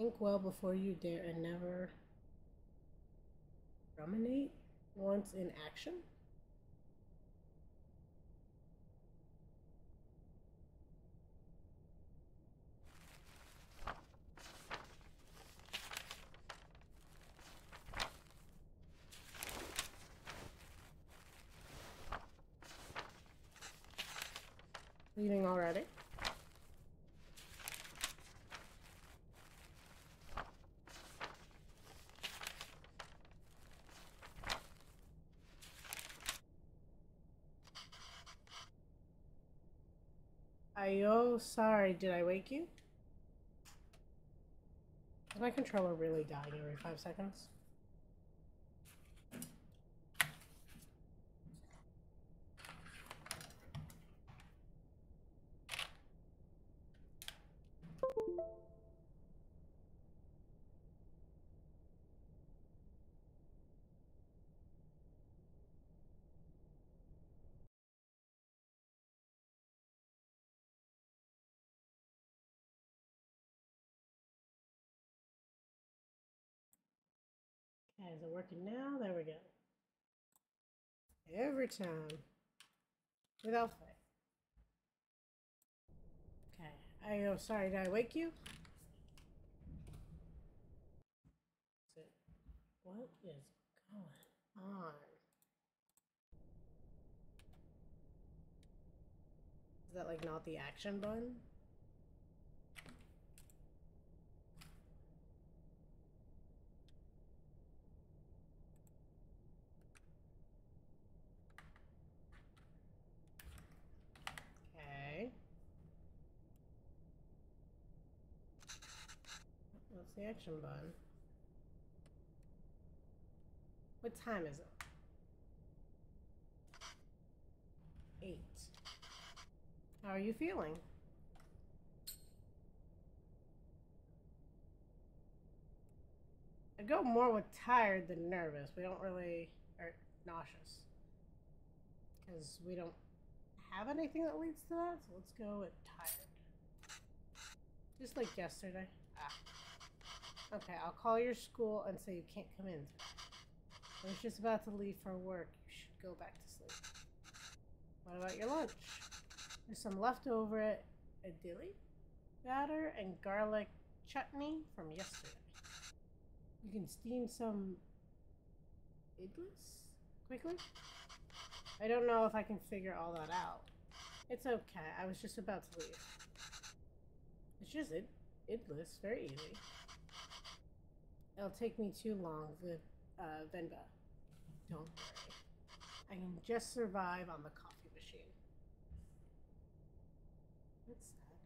Think well before you dare and never ruminate once in action. Leaving already? Ayo, sorry, did I wake you? Is my controller really dying every 5 seconds? Okay, is it working now? There we go. Every time. Without fail. Okay. Ayo, sorry, did I wake you? What is going on? Is that like not the action button? Okay. What's the action button? What time is it? 8. How are you feeling? I go more with tired than nervous. We don't really, or nauseous. Because we don't have anything that leads to that, so let's go with tired. Just like yesterday. Ah. Okay, I'll call your school and say you can't come in today. I was just about to leave for work. You should go back to sleep. What about your lunch? There's some leftover idili batter and garlic chutney from yesterday. You can steam some idlis quickly. I don't know if I can figure all that out. It's okay. I was just about to leave. It's just idlis. Very easy. It'll take me too long. The Venba. Don't worry. I can just survive on the coffee machine. What's that?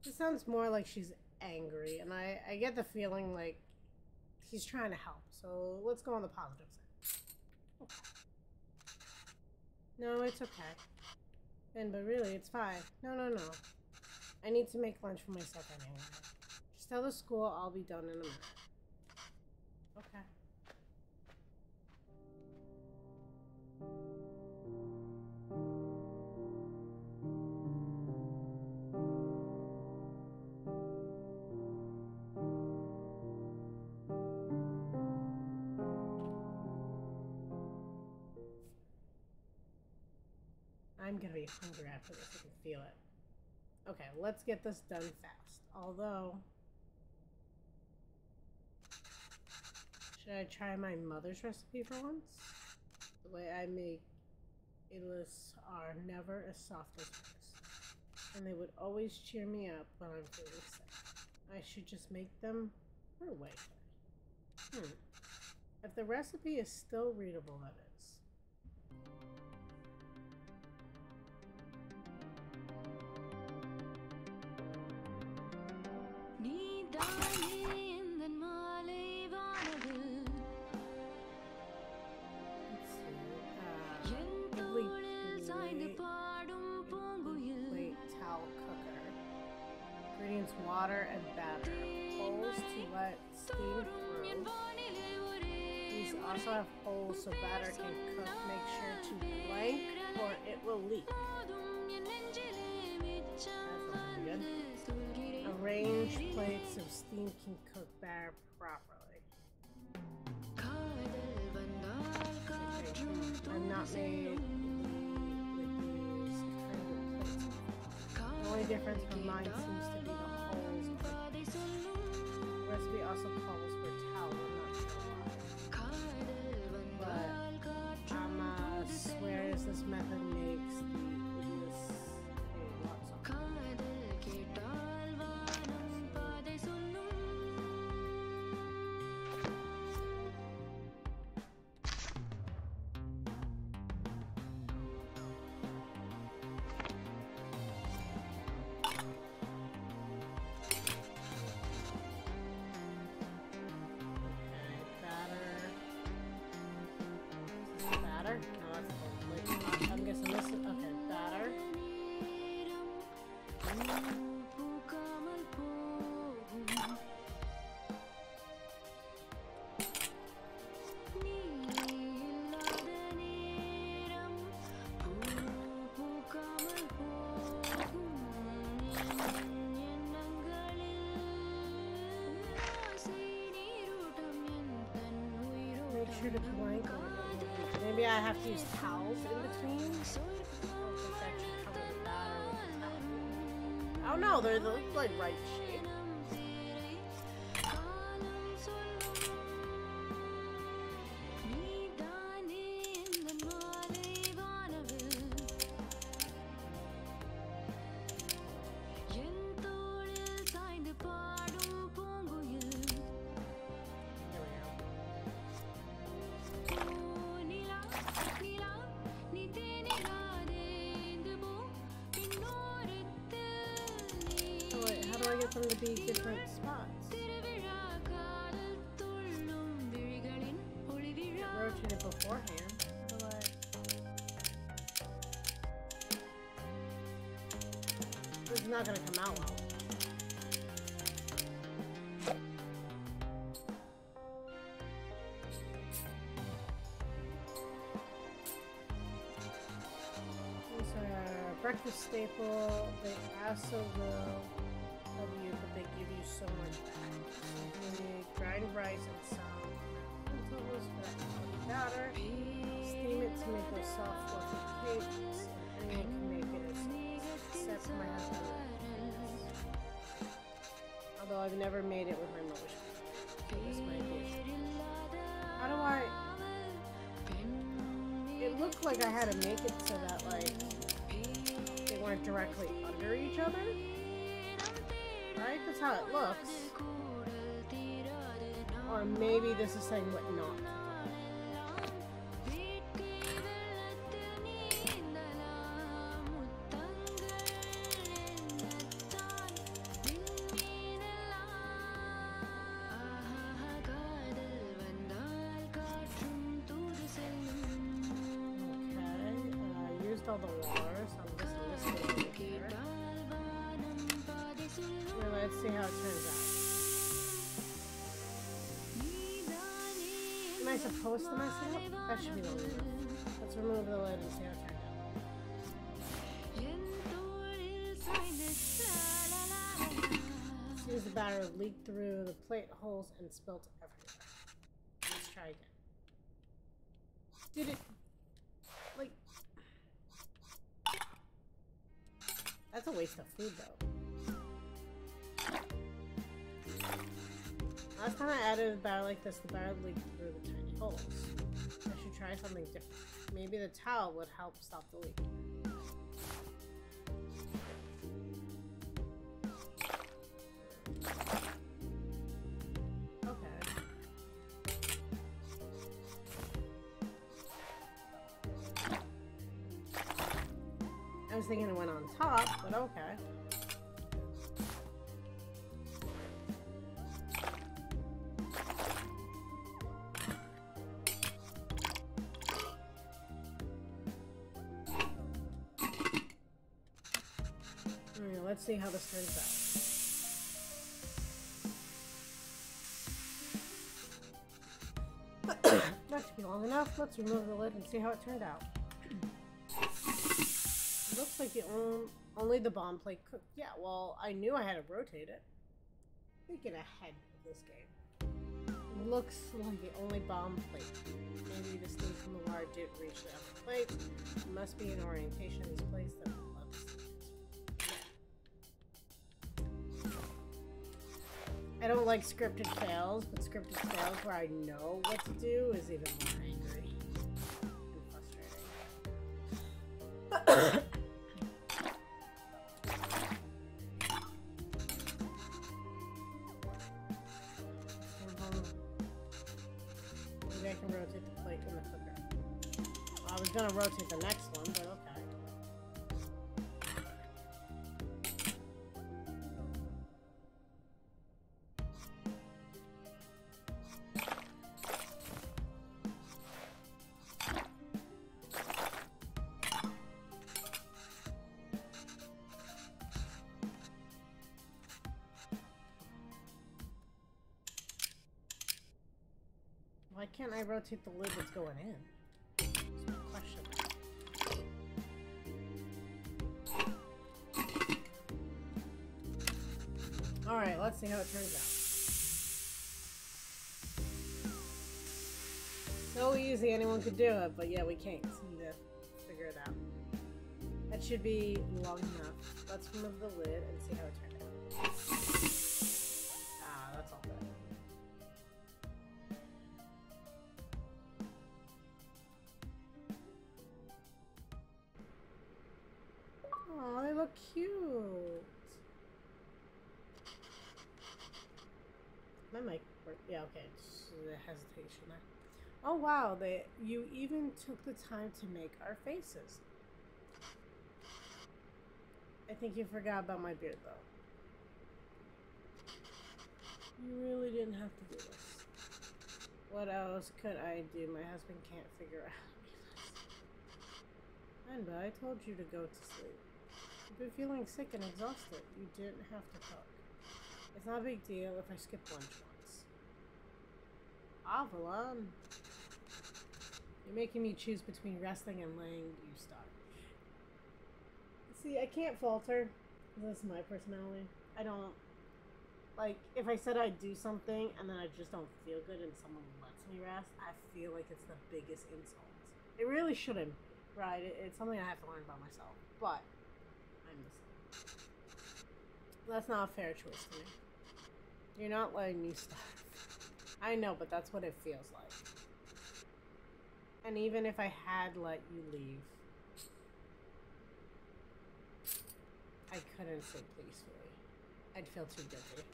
It sounds more like she's angry, and I get the feeling like he's trying to help. So let's go on the positive side. Okay. No, it's okay. But really, it's fine. No. I need to make lunch for myself anyway. Just tell the school I'll be done in a minute. Okay. I'm gonna be hungry after this. I can feel it. Okay, let's get this done fast. Although, should I try my mother's recipe for once? The way I make idlis are never as soft as hers, and they would always cheer me up when I'm feeling sick. I should just make them her way. If the recipe is still readable, that is. Water and batter. Bowls to let steam through. These also have holes so batter can cook. Make sure to blank or it will leak. That's good. Arrange plates so steam can cook batter properly. I've not made with these kind of plates. The only difference from mine seems to be the holes. The recipe also calls for towel. I'm not sure why. But I'm swear this method makes this a lot softer. I'm guessing this is, okay, batter. Make sure to blank or maybe I have to use towels in between. Oh no, they're like right shape. Them to be different spots. Rotate it beforehand. This is not going to come out well. These are breakfast staple. They also will you, but they give you so much back. You grind rice and some lentils for that batter. Steam it to make those soft fluffy cakes, and you can make it as except my husband. Although I've never made it with my mother's cooking. So this might be. How do I? It looked like I had to make it so that like they weren't directly under each other. Right? That's how it looks. Or maybe this is saying what not. Okay, used all the water, so I'm just listening here. Let's see how it turns out. Am I supposed to mess it up? That should be long enough. Let's remove the lid and see how it turns out. Seems the batter leaked through the plate holes and spilt everywhere. Let's try again. Did it... like... That's a waste of food though. Last time I added a batter like this, the batter leaked through the tiny holes. I should try something different. Maybe the towel would help stop the leak. Okay. I was thinking it went on top, but okay. Let's see how this turns out. Long enough? Let's remove the lid and see how it turned out. It looks like only the bomb plate cooked. Yeah, well, I knew I had to rotate it. Thinking ahead of this game. It looks like the only bomb plate. Maybe the steam from the wire didn't reach the upper plate. It must be an orientation is placed that will allow the steam. I don't like scripted fails, but scripted fails where I know what to do is even more angry and frustrating. Maybe I can rotate the plate in the cooker. Well, I was gonna rotate the next one, but okay. Why can't I rotate the lid that's going in? That's my question. Alright, let's see how it turns out. So easy, anyone could do it, but yeah, we can't seem to figure it out. That should be long enough. Let's remove the lid and see how it turned out. Ah, that's all good. Oh, they look cute. My mic work. Yeah, okay. It's the hesitation there. Oh wow, you even took the time to make our faces. I think you forgot about my beard though. You really didn't have to do this. What else could I do? My husband can't figure out. Venba, I told you to go to sleep. You've been feeling sick and exhausted. You didn't have to cook. It's not a big deal if I skip lunch once. Paavalan. You're making me choose between resting and laying you start. See, I can't falter. This is my personality. I don't... Like, if I said I'd do something and then I just don't feel good and someone lets me rest, I feel like it's the biggest insult. It really shouldn't, right? It's something I have to learn about myself. But, I'm the same. That's not a fair choice to me. You're not letting me start. I know, but that's what it feels like. And even if I had let you leave, I couldn't sit peacefully. I'd feel too guilty.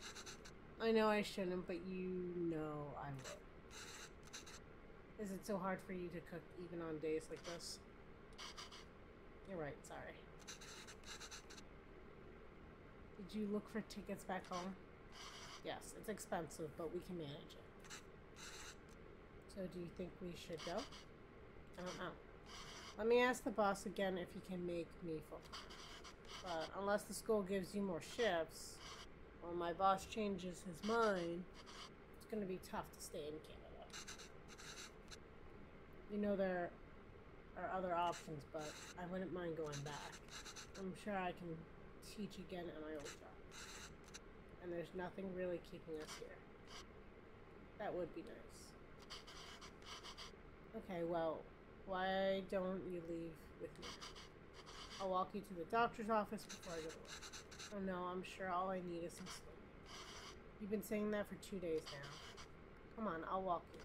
I know I shouldn't, but you know I would. Is it so hard for you to cook even on days like this? You're right, sorry. Did you look for tickets back home? Yes, it's expensive, but we can manage it. So do you think we should go? I don't know. Let me ask the boss again if he can make me full-time. But unless the school gives you more shifts, or my boss changes his mind, it's going to be tough to stay in Canada. You know, there are other options, but I wouldn't mind going back. I'm sure I can teach again at my old job. And there's nothing really keeping us here. That would be nice. Okay, well, why don't you leave with me? I'll walk you to the doctor's office before I go to work. Oh no, I'm sure all I need is some sleep. You've been saying that for 2 days now. Come on, I'll walk you.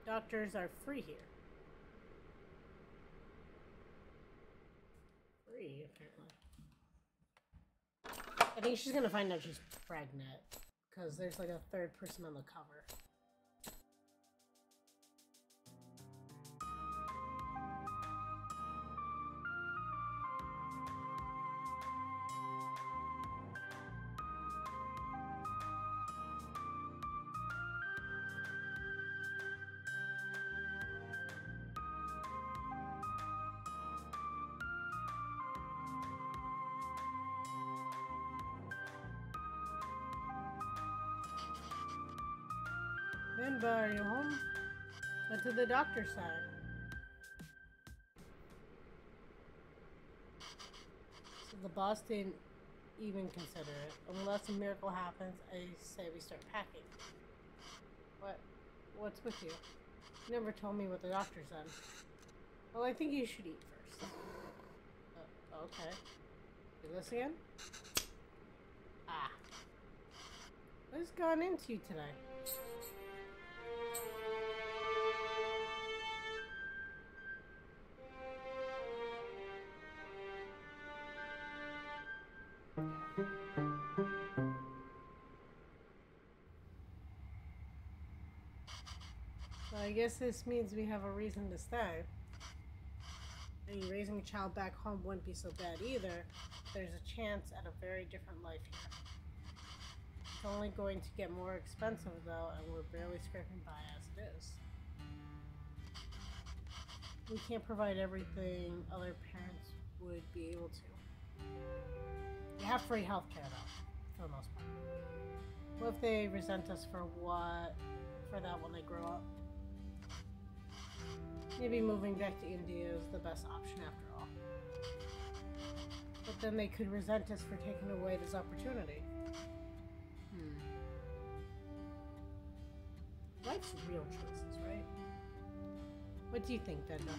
Doctors are free here. Free, apparently. I think she's gonna find out she's pregnant. Because there's like a third person on the cover. Venba, are you home? What did the doctor say? So the boss didn't even consider it. Unless a miracle happens, I say we start packing. What's with you? You never told me what the doctor said. Well, I think you should eat first. Okay. Do this again? Ah. What has gone into you today? So I guess this means we have a reason to stay. I mean, raising a child back home wouldn't be so bad either. There's a chance at a very different life here. It's only going to get more expensive though, and we're barely scraping by as it is. We can't provide everything other parents would be able to. You have free healthcare though, for the most part. What if they resent us for that when they grow up? Maybe moving back to India is the best option after all. But then they could resent us for taking away this opportunity. Life's real choices, right? What do you think, Venba?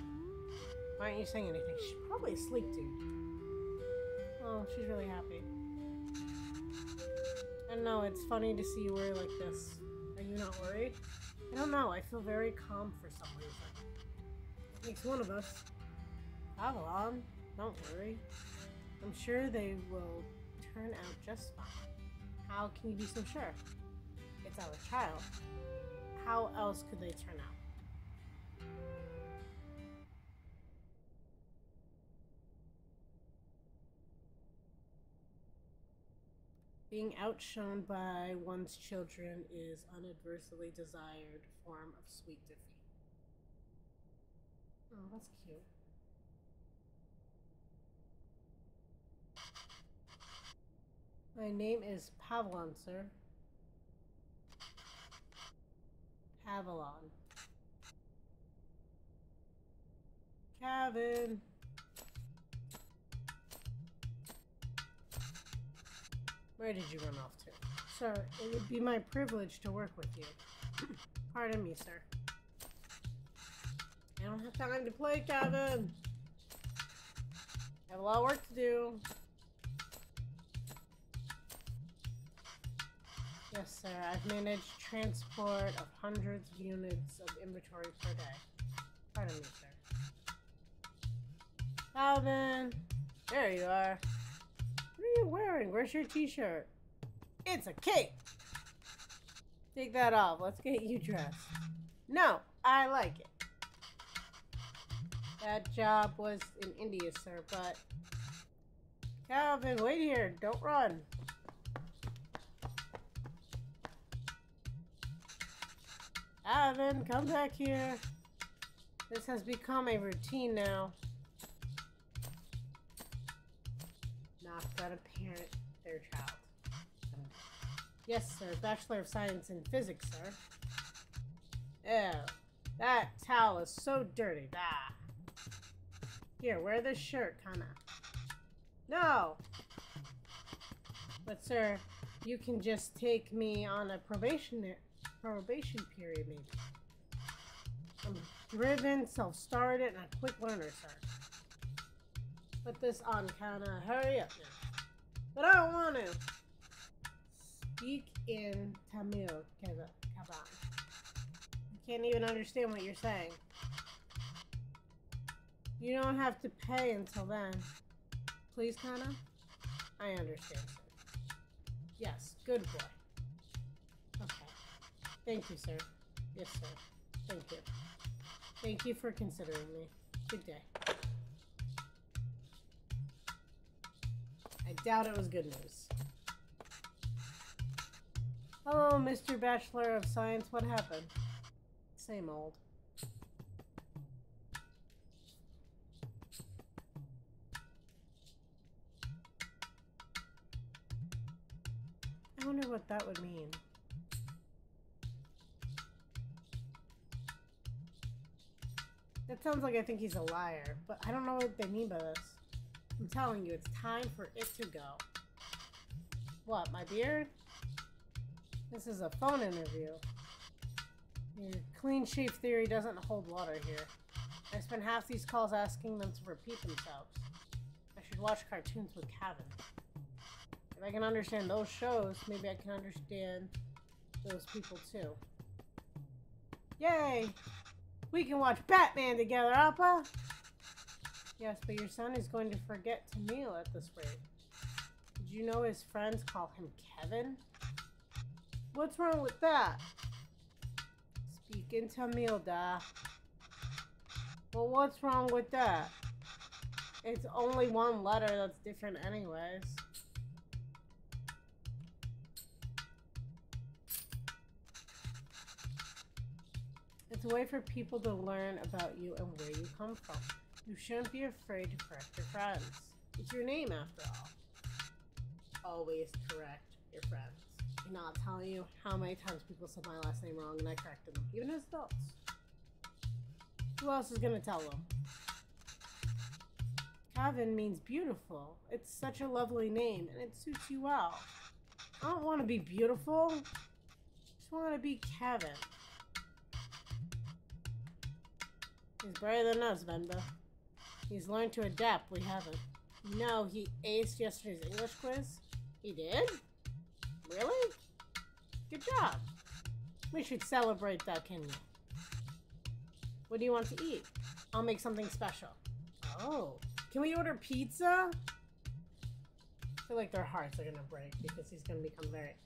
Why aren't you saying anything? She's probably asleep, dude. Oh, she's really happy. I don't know, it's funny to see you worry like this. Are you not worried? I don't know, I feel very calm for some reason. Makes one of us. Paavalan, don't worry. I'm sure they will turn out just fine. How can you be so sure? It's our child. How else could they turn out? Being outshone by one's children is unadversely desired form of sweet defeat. Oh, that's cute. My name is Paavalan, sir. Paavalan. Kavin. Where did you run off to? Sir, it would be my privilege to work with you. Pardon me, sir. I don't have time to play, Kavin. I have a lot of work to do. Yes, sir. I've managed transport of hundreds of units of inventory per day. Pardon me, sir. Kavin! There you are. What are you wearing? Where's your t-shirt? It's a cape! Take that off. Let's get you dressed. No, I like it. That job was in India, sir, but... Kavin, wait here. Don't run. Kavin, come back here. This has become a routine now. Not gonna parent their child. Yes, sir. Bachelor of Science in Physics, sir. Ew. That towel is so dirty. Ah. Here, wear this shirt, kinda. No! But, sir, you can just take me on a probation period, maybe. I'm driven, self-started, and a quick learner, sir. Put this on, kinda. Hurry up now. But I don't want to. Speak in Tamil, Kavin. I can't even understand what you're saying. You don't have to pay until then. Please, Kana? I understand, sir. Yes, good boy. Okay. Thank you, sir. Yes, sir. Thank you. Thank you for considering me. Good day. I doubt it was good news. Hello, Mr. Bachelor of Science. What happened? Same old. I wonder what that would mean. That sounds like I think he's a liar, but I don't know what they mean by this. I'm telling you, it's time for it to go. What, my beard? This is a phone interview. Your clean-shave theory doesn't hold water here. I spend half these calls asking them to repeat themselves. I should watch cartoons with Kavin. If I can understand those shows, maybe I can understand those people too. Yay! We can watch Batman together, Appa! Yes, but your son is going to forget Tamil at this rate. Did you know his friends call him Kevin? What's wrong with that? Speak in Tamil, da. Well, what's wrong with that? It's only one letter that's different anyways. It's a way for people to learn about you and where you come from. You shouldn't be afraid to correct your friends. It's your name after all. Always correct your friends. I'm not telling you how many times people said my last name wrong and I corrected them, even as adults. Who else is gonna tell them? Kavin means beautiful. It's such a lovely name and it suits you well. I don't want to be beautiful. I just want to be Kevin. He's better than us, Venba. He's learned to adapt, we haven't. No, he aced yesterday's English quiz. He did? Really? Good job. We should celebrate that, can you? What do you want to eat? I'll make something special. Oh. Can we order pizza? I feel like their hearts are gonna break because he's gonna become very...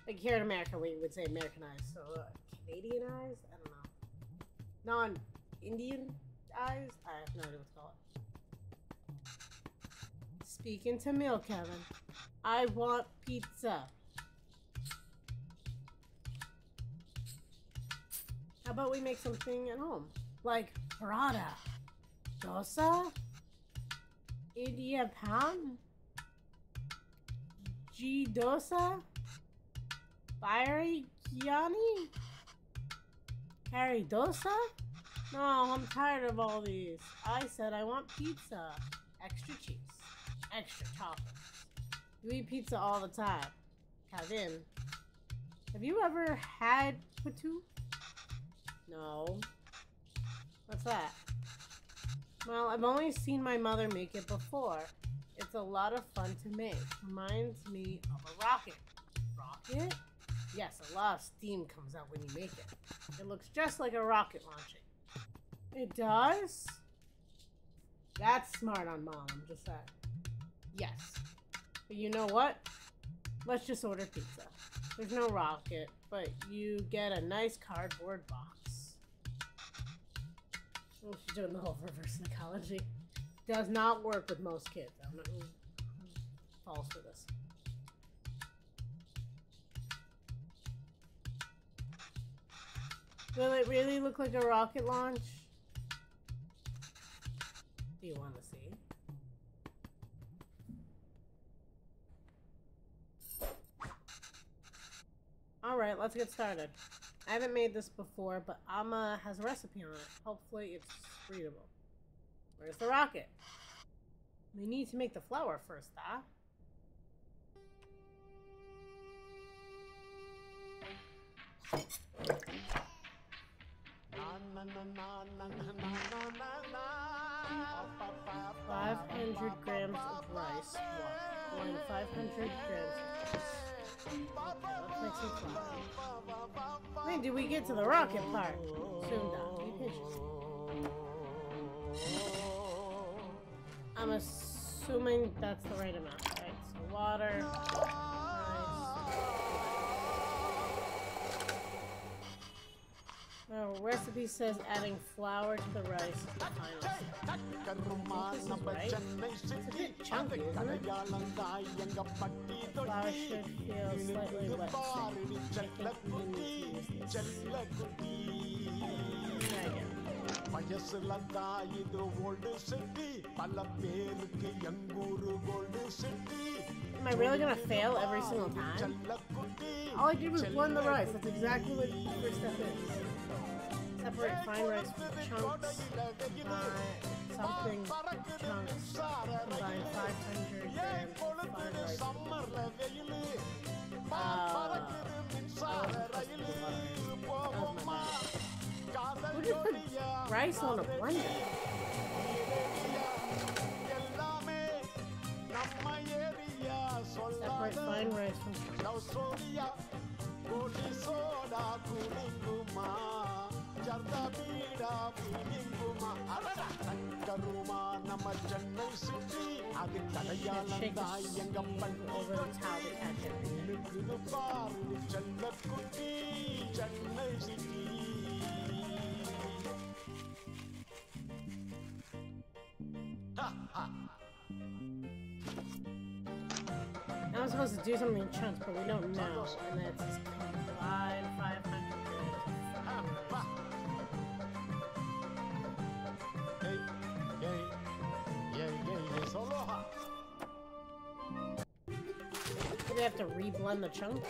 Like here in America, we would say Americanized. So, Canadianized? I don't know. Non-Indian eyes? I have no idea what to call it. Speak in Tamil, Kevin. I want pizza. How about we make something at home? Like paratha, dosa, idiyappam, G dosa, biryani, curry dosa? No, I'm tired of all these. I said I want pizza. Extra cheese, extra toppings. You eat pizza all the time. Kavin, have you ever had patu? No. What's that? Well, I've only seen my mother make it before. It's a lot of fun to make. Reminds me of a rocket. Rocket? Yes, a lot of steam comes out when you make it. It looks just like a rocket launching. It does? That's smart on Mom, just that. Yes. But you know what? Let's just order pizza. There's no rocket, but you get a nice cardboard box. Oh, she's doing the whole reverse psychology. Does not work with most kids. I don't know who falls for this. Will it really look like a rocket launch? Do you want to see? Alright, let's get started. I haven't made this before, but Amma has a recipe on it. Hopefully it's readable. Where's the rocket? We need to make the flour first, huh? $500 grams of rice. One 500 grams of rice. Let's make some flour. When do we get to the rocket part? Soon, Doc. Be patient. I'm assuming that's the right amount, right? So water, rice. Our recipe says adding flour to the rice is the final step. This is right. It's a bit chunky, isn't it? The flour should feel slightly wet. I think we need to use this. Try again. Am I really gonna fail every single time? All I did was blend the rice. That's exactly what the first step is. Step Separate fine rice from chunks. Something chunks. Combine 500 grams of fine rice. Who just put rice on a blender? Separate fine rice from chunks. Shake over the towel to catch Now I'm supposed to do something in chunks, but we don't know. And then it says combine 500 grams. Do they have to re-blend the chunks?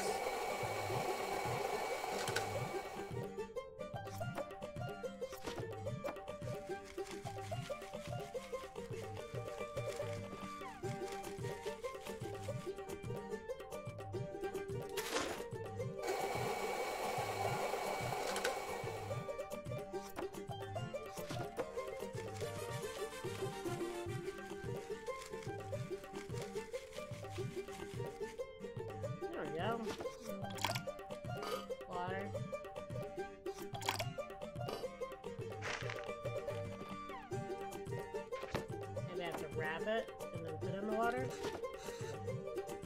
Water. Maybe I have to wrap it and then put it in the water.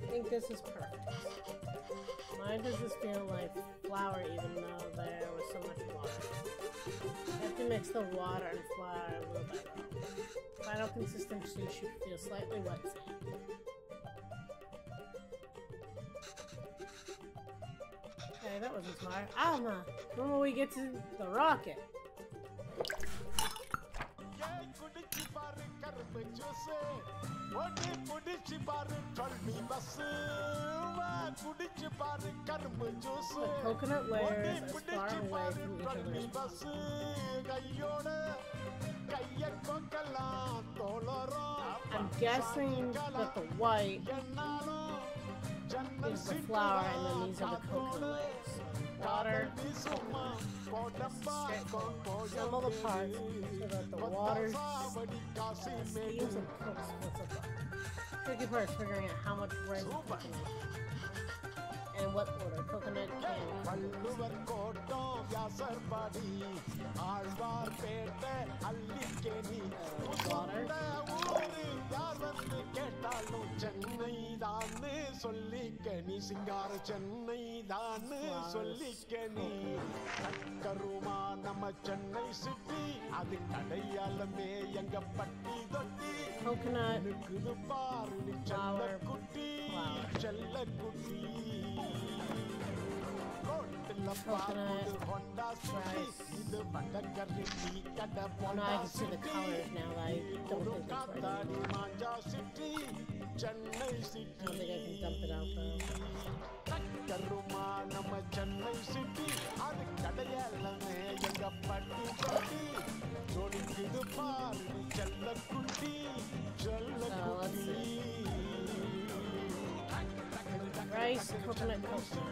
I think this is perfect. Why does this feel like flour even though there was so much water? You have to mix the water and flour a little bit. Final consistency should feel slightly wet sand. Okay, that wasn't smart. Alma, when will we get to the rocket? The coconut layers as far away from each other. I'm guessing that the white is the flour and then these are the coconut layers. Water, assemble the parts so that the water steams and cooks what's above. Tricky part is figuring out how much rice to cook and what order coconut can water. Coconut, flour, coconut, rice. Now I can see the colors now. I don't think that's right. I don't think I can dump it out though. Let's see. Rice, coconut, coconut.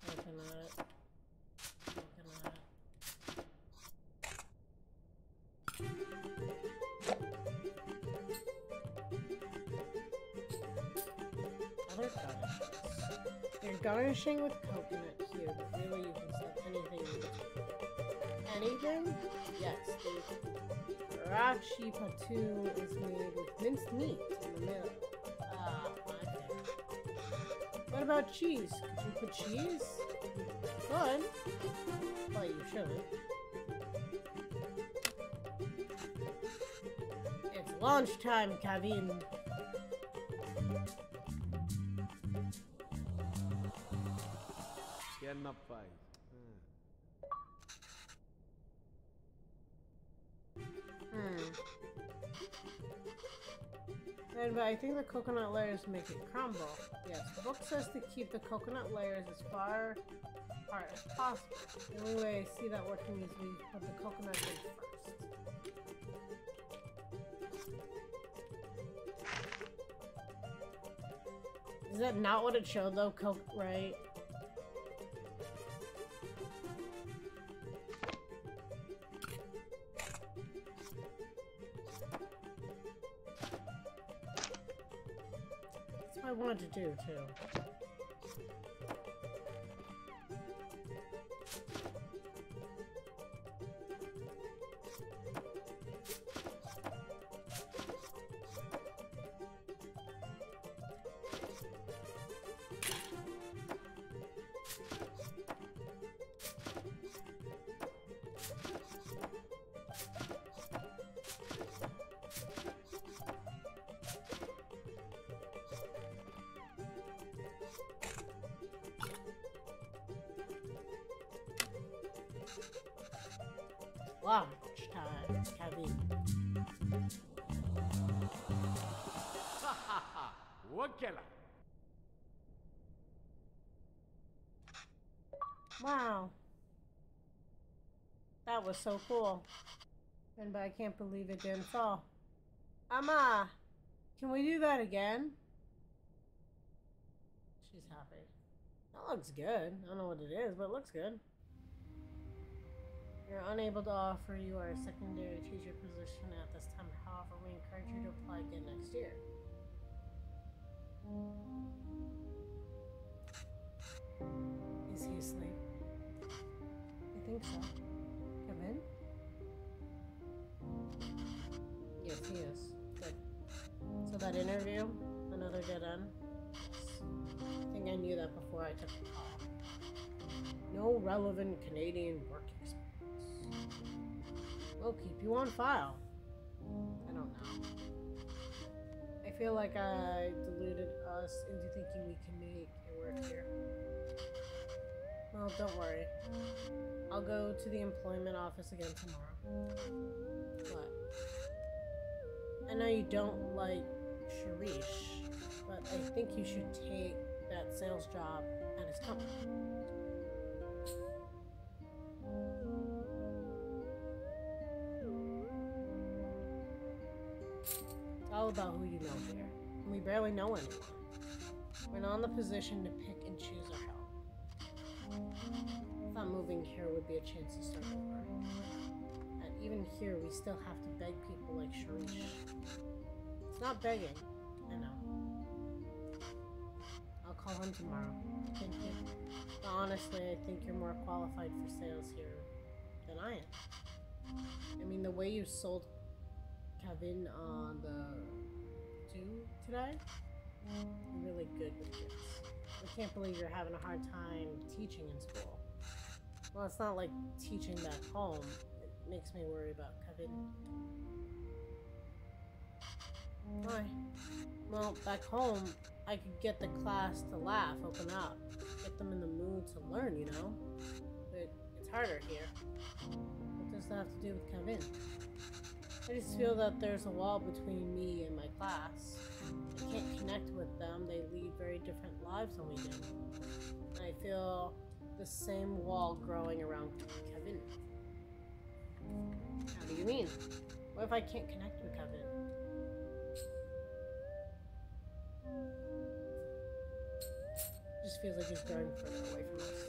Coconut. Other garnishes. You're garnishing with coconut here, but really you can set anything in between. Anything? Yes, the rachi patu is made with minced meat in the middle. Ah, my favorite. What about cheese? Could you put cheese? Could. Well, you should. It's lunchtime, Kavin. But I think the coconut layers make it crumble. Yes, the book says to keep the coconut layers as far apart as possible. The only way I see that working is we put the coconut in first. Is that not what it showed though? Right? That's what I wanted to do too. Lunch time, Kavin. Wow. That was so cool. But I can't believe it didn't fall. Amma! Can we do that again? She's happy. That looks good. I don't know what it is, but it looks good. You're unable to offer you our secondary teacher position at this time. However, we encourage you to apply again next year. Is he asleep? I think so. Come in? Yes, he is. Good. So that interview? Another dead end? Yes. I think I knew that before I took the call. No relevant Canadian work experience. We'll keep you on file. I don't know. I feel like I deluded us into thinking we can make it work here. Well, don't worry. I'll go to the employment office again tomorrow. What? I know you don't like Sharish, but I think you should take that sales job at his company. It's all about who you know here. And we barely know anyone. We're not in the position to pick and choose our help. I thought moving here would be a chance to start over. And even here, we still have to beg people like Sharish. It's not begging, I know. I'll call him tomorrow. Thank you. But honestly, I think you're more qualified for sales here than I am. I mean, the way you sold Kavin on the 2 today, you're really good with kids. I can't believe you're having a hard time teaching in school. Well, it's not like teaching back home. It makes me worry about Kavin. Why? Well, back home, I could get the class to laugh, open up, get them in the mood to learn, you know? But it's harder here. What does that have to do with Kavin? I just feel that there's a wall between me and my class. I can't connect with them. They lead very different lives than we do. And I feel the same wall growing around Kavin. How do you mean? What if I can't connect with Kavin? It just feels like he's growing further away from us.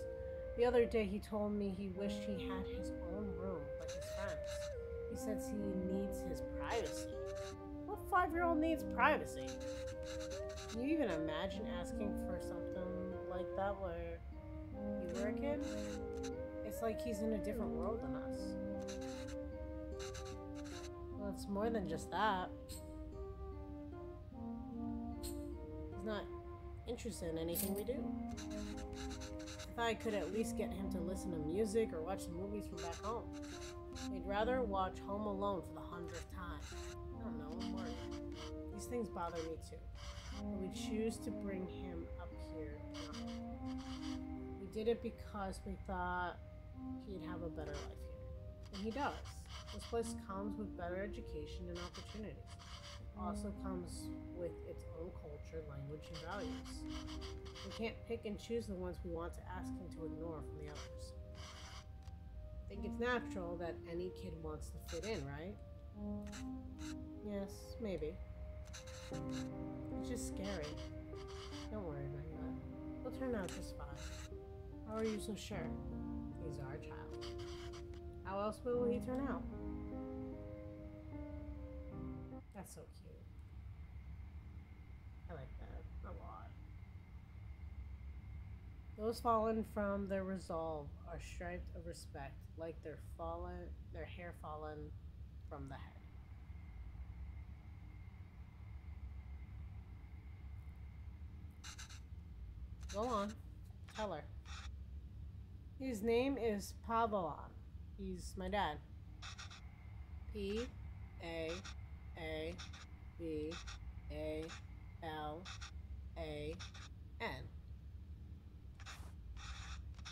The other day he told me he wished he had his own room like his friends. He says he needs his privacy. What 5-year-old needs privacy? Can you even imagine asking for something like that where you were a kid? It's like he's in a different world than us. Well, it's more than just that. He's not interested in anything we do. I thought I could at least get him to listen to music or watch the movies from back home. He'd rather watch Home Alone for the 100th time. I don't know, I'm worried. These things bother me too. But we choose to bring him up here. We did it because we thought he'd have a better life here. And he does. This place comes with better education and opportunities. It also comes with its own culture, language, and values. We can't pick and choose the ones we want to ask him to ignore from the others. I think it's natural that any kid wants to fit in, right? Yes, maybe. It's just scary. Don't worry, Venba. He'll turn out just fine. How are you so sure? He's our child. How else will he turn out? That's so cute. I like that a lot. Those fallen from their resolve are striped of respect, like their hair fallen from the head. Go on, tell her. His name is Paavalan. He's my dad. P-A-A-V-A-L-A-N.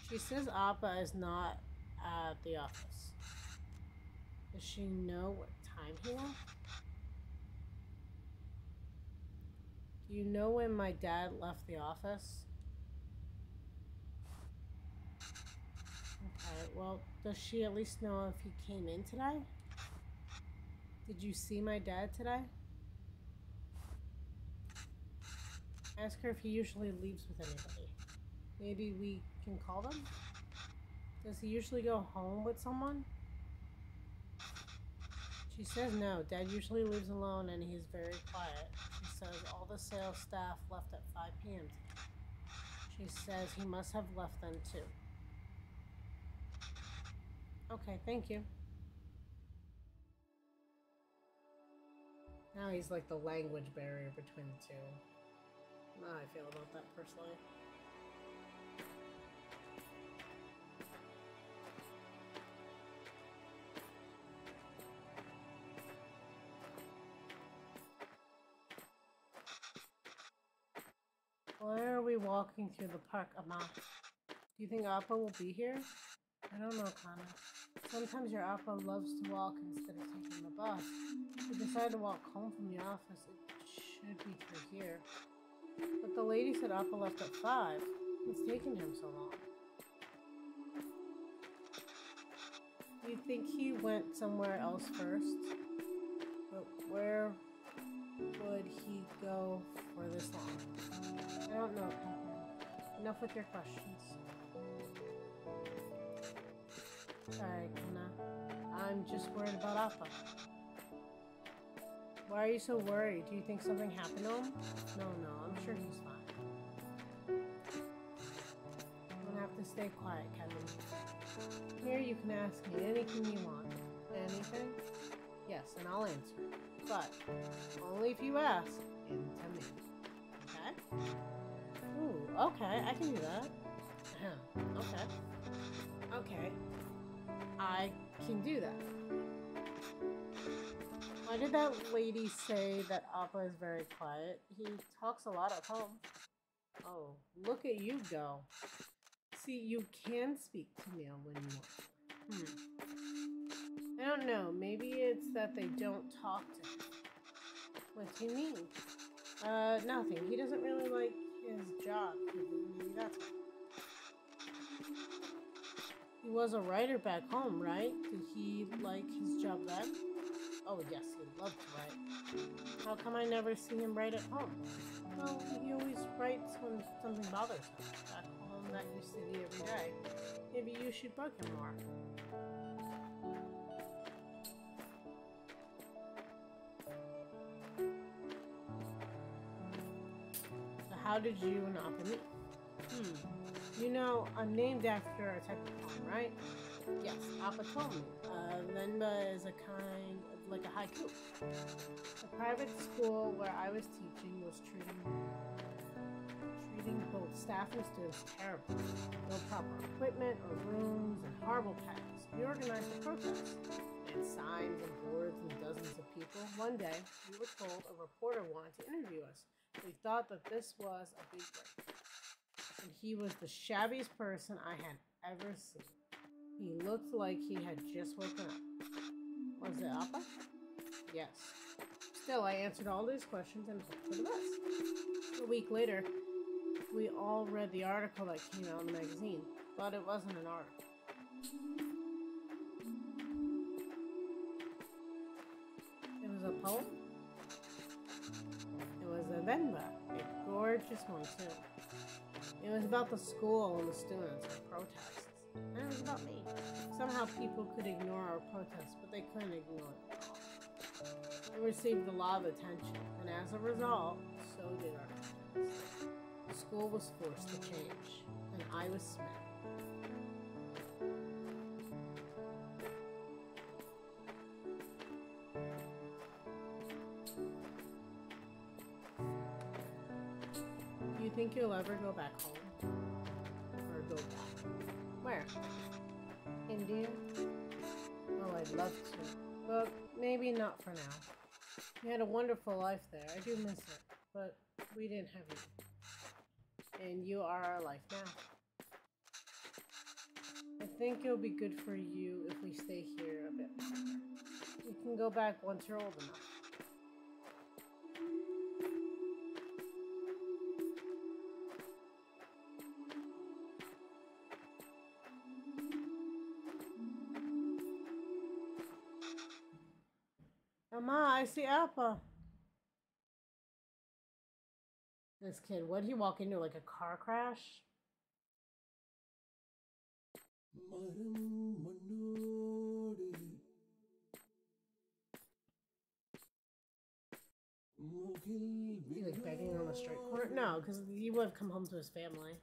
She says Appa is not at the office. Does she know what time he left? Do you know when my dad left the office? Okay, well, does she at least know if he came in today? Did you see my dad today? Ask her if he usually leaves with anybody. Maybe we can call them? Does he usually go home with someone? She says no. Dad usually leaves alone and he's very quiet. She says all the sales staff left at 5 p.m. today. She says he must have left then too. Okay, thank you. Now he's like the language barrier between the two. That's how I feel about that personally. Why are we walking through the park, Amma? Do you think Appa will be here? I don't know, Kana. Sometimes your Appa loves to walk instead of taking the bus. If you decide to walk home from the office, it should be through here. But the lady said Appa left at 5. What's taking him so long? Do you think he went somewhere else first? But where would he go for this long? I don't know, Kavin. Enough with your questions. Sorry, Kana. I'm just worried about Appa. Why are you so worried? Do you think something happened to him? No, I'm sure he's fine. I'm gonna have to stay quiet, Kavin. Here you can ask me anything you want. Anything? Yes, and I'll answer. But only if you ask into me. Okay? Ooh, okay, I can do that. Okay. Okay. I can do that. Why did that lady say that Appa is very quiet? He talks a lot at home. Oh, look at you go. See, you can speak to Neil when you want to. I don't know. Maybe it's that they don't talk to him. What do you mean? Nothing. He doesn't really like his job. Maybe that's why. He was a writer back home, right? Did he like his job then? Oh, yes, he loved to write. How come I never see him write at home? Well, he always writes when something bothers him. Back home, that used to be every day. Maybe you should bug him more. So how did you and Appa meet? You know, I'm named after a type of poem, right? Yes, Appa told me. Venba is a kind of like a haiku. The private school where I was teaching was treating both staff and students terribly. No proper equipment or rooms and horrible pets. We organized a protest. We had signs and boards and dozens of people. One day, we were told a reporter wanted to interview us. We thought that this was a big break. And he was the shabbiest person I had ever seen. He looked like he had just woken up. Was it Appa? Yes. Still, I answered all these questions and hoped for the best. A week later, we all read the article that came out in the magazine, but it wasn't an article. It was a poem. It was a Venba, a gorgeous one too. It was about the school and the students and protests, and it was about me. Somehow people could ignore our protests, but they couldn't ignore it at all. It received a lot of attention, and as a result, so did our protests. The school was forced to change, and I was smitten. Do you think you'll ever go back home? Or go back? Where? India? Oh, I'd love to. But maybe not for now. We had a wonderful life there. I do miss it. But we didn't have you. And you are our life now. I think it'll be good for you if we stay here a bit longer. You can go back once you're old enough. Mama, I see Appa. This kid, what did he walk into, like a car crash? He's like begging on the street corner? No, because he would have come home to his family.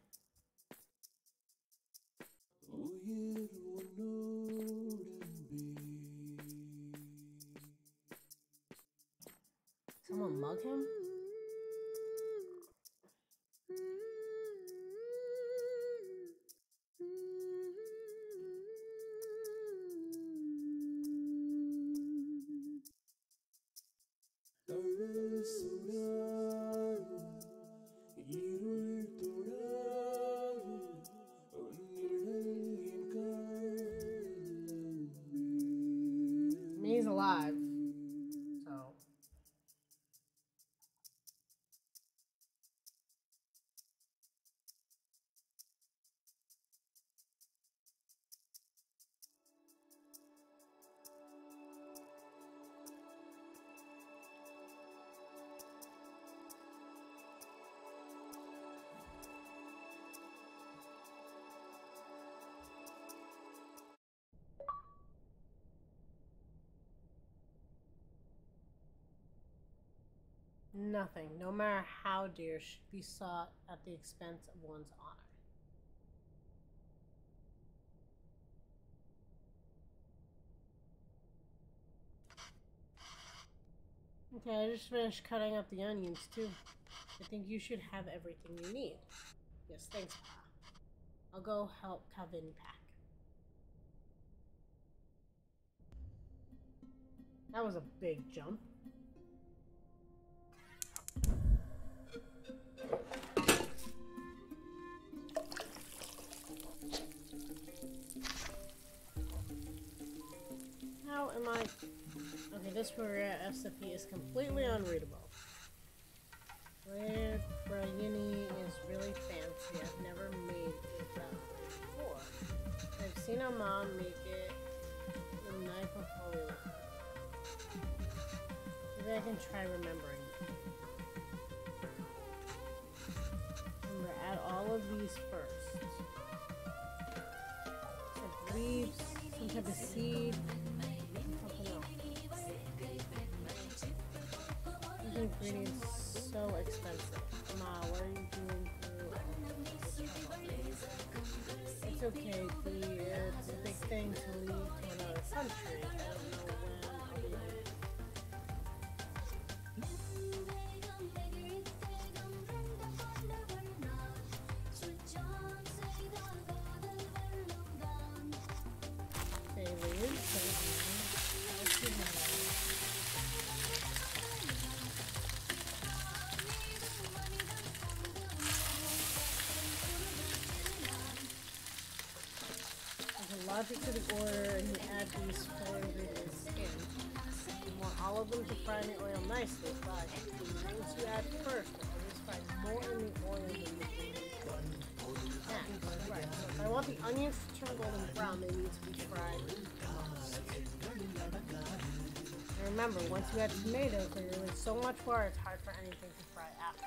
Someone mug him? He's alive. So. Nothing, no matter how dear, should be sought at the expense of one's honor. Okay, I just finished cutting up the onions too. I think you should have everything you need. Yes, thanks, Pa. I'll go help Kavin pack. That was a big jump. How am I? Okay, this recipe is completely unreadable. Red Brayini is really fancy. I've never made it that way before. I've seen a mom make it with a knife of holy water. Maybe I can try remembering. Remember, add all of these first. Some leaves, some type of seed. These ingredients so expensive. Ma, what are you doing through It's okay, it's a big thing to leave to another country. I don't know when I'll be able to. logically order and you add these 4 ingredients in. You want all of them to fry in the oil nicely, but the ingredients you add first will always fry more in the oil than the ingredients next. Right, so if I want the onions to turn golden brown, they need to be fried first. And remember, once you add tomatoes, they're in so much water, it's hard for anything to fry after.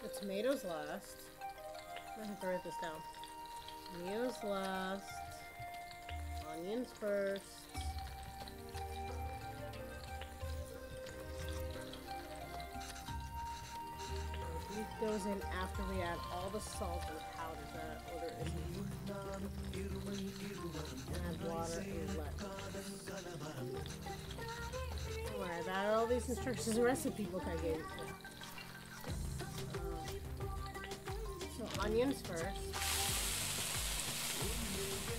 So tomatoes last. I have to write this down. Tomatoes last. Onions first. Beef goes in after we add all the salt and powder. That order isn't. And add water and lettuce. Don't worry, I've added all these instructions and recipe book I gave you. So onions first.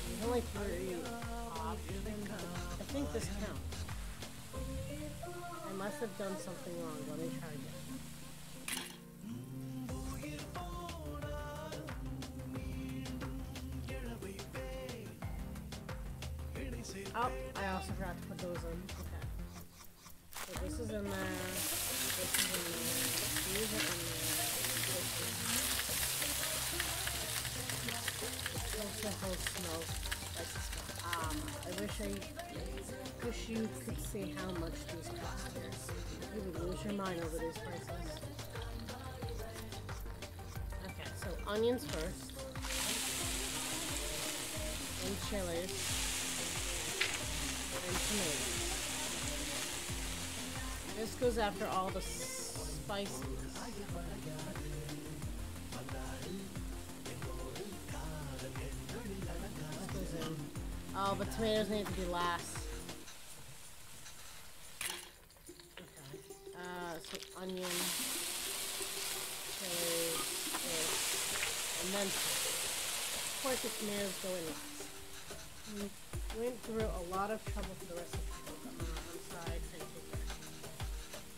There's only 3 options. I think this counts. I must have done something wrong. Let me try again. Oh, I also forgot to put those in. Okay. So this is in there. This is in there. These are in there. The whole smoke. I wish you could see how much these cost here. You would lose your mind over these prices. Okay, so onions first. And chilies. And tomatoes. This goes after all the spices. Oh, but tomatoes need to be last. Okay. So onion, chilies, this, and then of course the tomatoes go in last. We went through a lot of trouble for the recipe. I'm sorry I couldn't take that.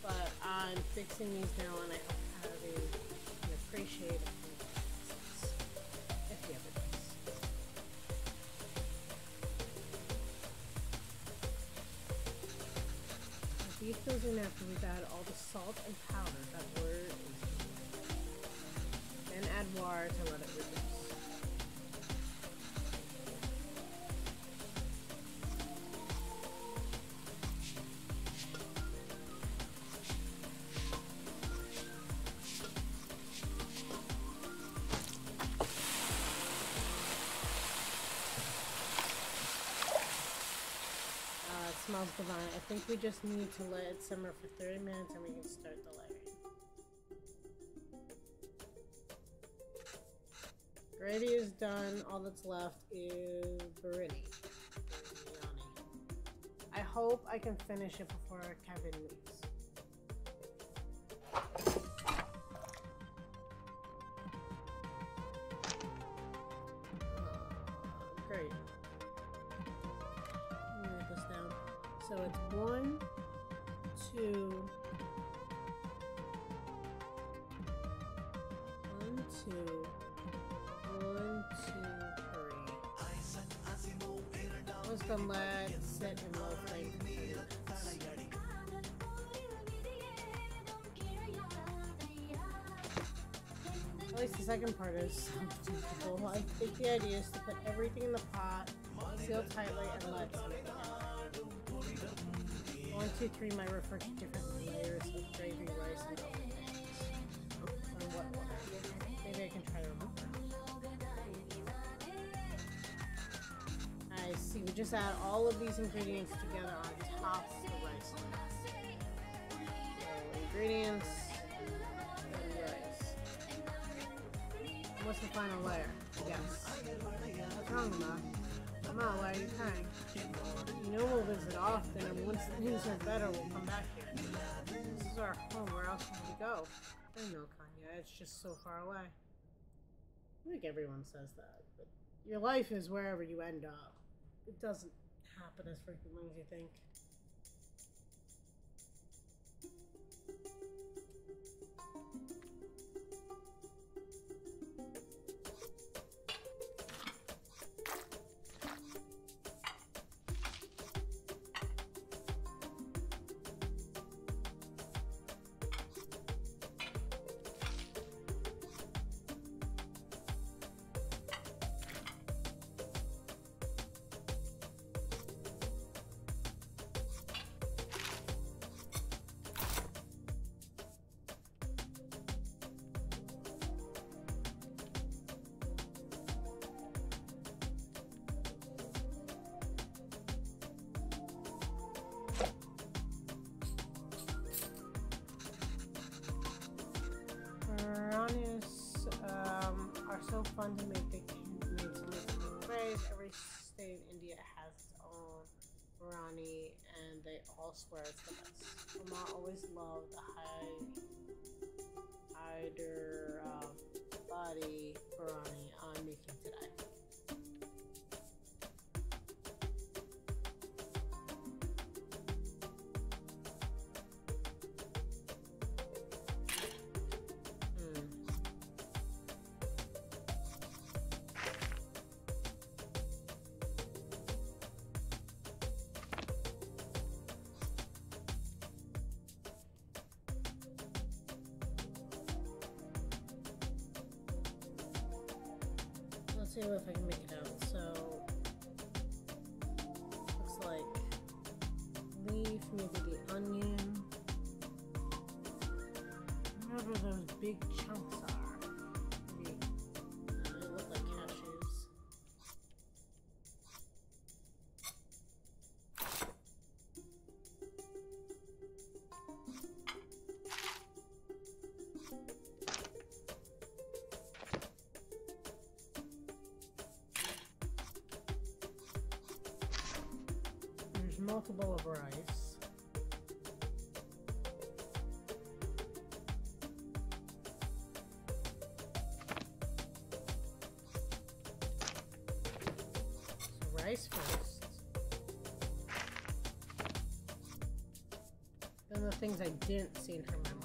But I'm fixing these now, and I hope you can appreciate it. If you ever do. Beef goes in after we've added all the salt and powder. That word is. Then add water to let it reduce. Smells divine. I think we just need to let it simmer for 30 minutes and we can start the layering. Gravy is done. All that's left is biryani. I hope I can finish it before Kavin leaves. Great. So it's 1, 2, 1, 2, 1, 2, 3. Let's go let sit in low flame for 30 minutes. At least the second part is uncomfortable. I think the idea is to put everything in the pot, seal tightly, and let it simmer. 1, 2, 3 might refer to different layers of gravy, rice, and other things. What order? Maybe I can try to remember. I see. We just add all of these ingredients together on top of the rice. So ingredients and rice. What's the final layer? Yes. What's wrong with that? Come on, why are you crying? You know we'll visit often, and once things are better, we'll come back here. This is our home. Where else would we go? I know, Kanya. It's just so far away. I think everyone says that, but your life is wherever you end up. It doesn't happen as frequently as you think. fun to make the phrase. Every state in India has its own biryani, and they all swear it's the best. Mama always loved the Hyderabadi biryani I'm making today. Let's see if I can make it out. So, looks like leaf, maybe the onion, whatever those big chunks are. Maybe they look like cashews. Multiple of rice. So rice first. Then the things I didn't see in her memory.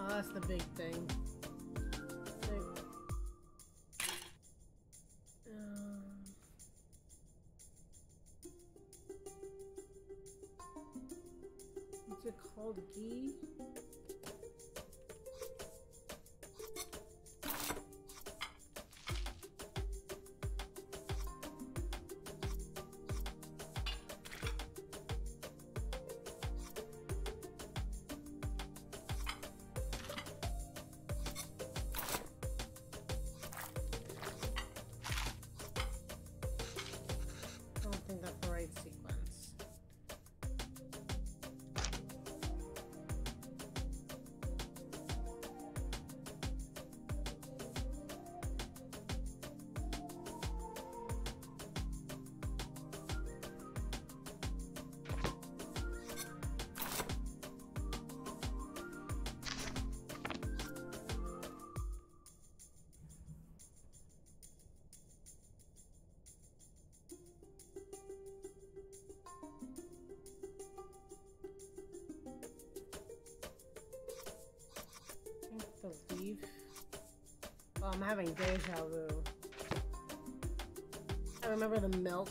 That's the big thing. What's it called? Ghee? I think that's the right sequence. The leaf. Oh, I'm having deja vu. I remember the milk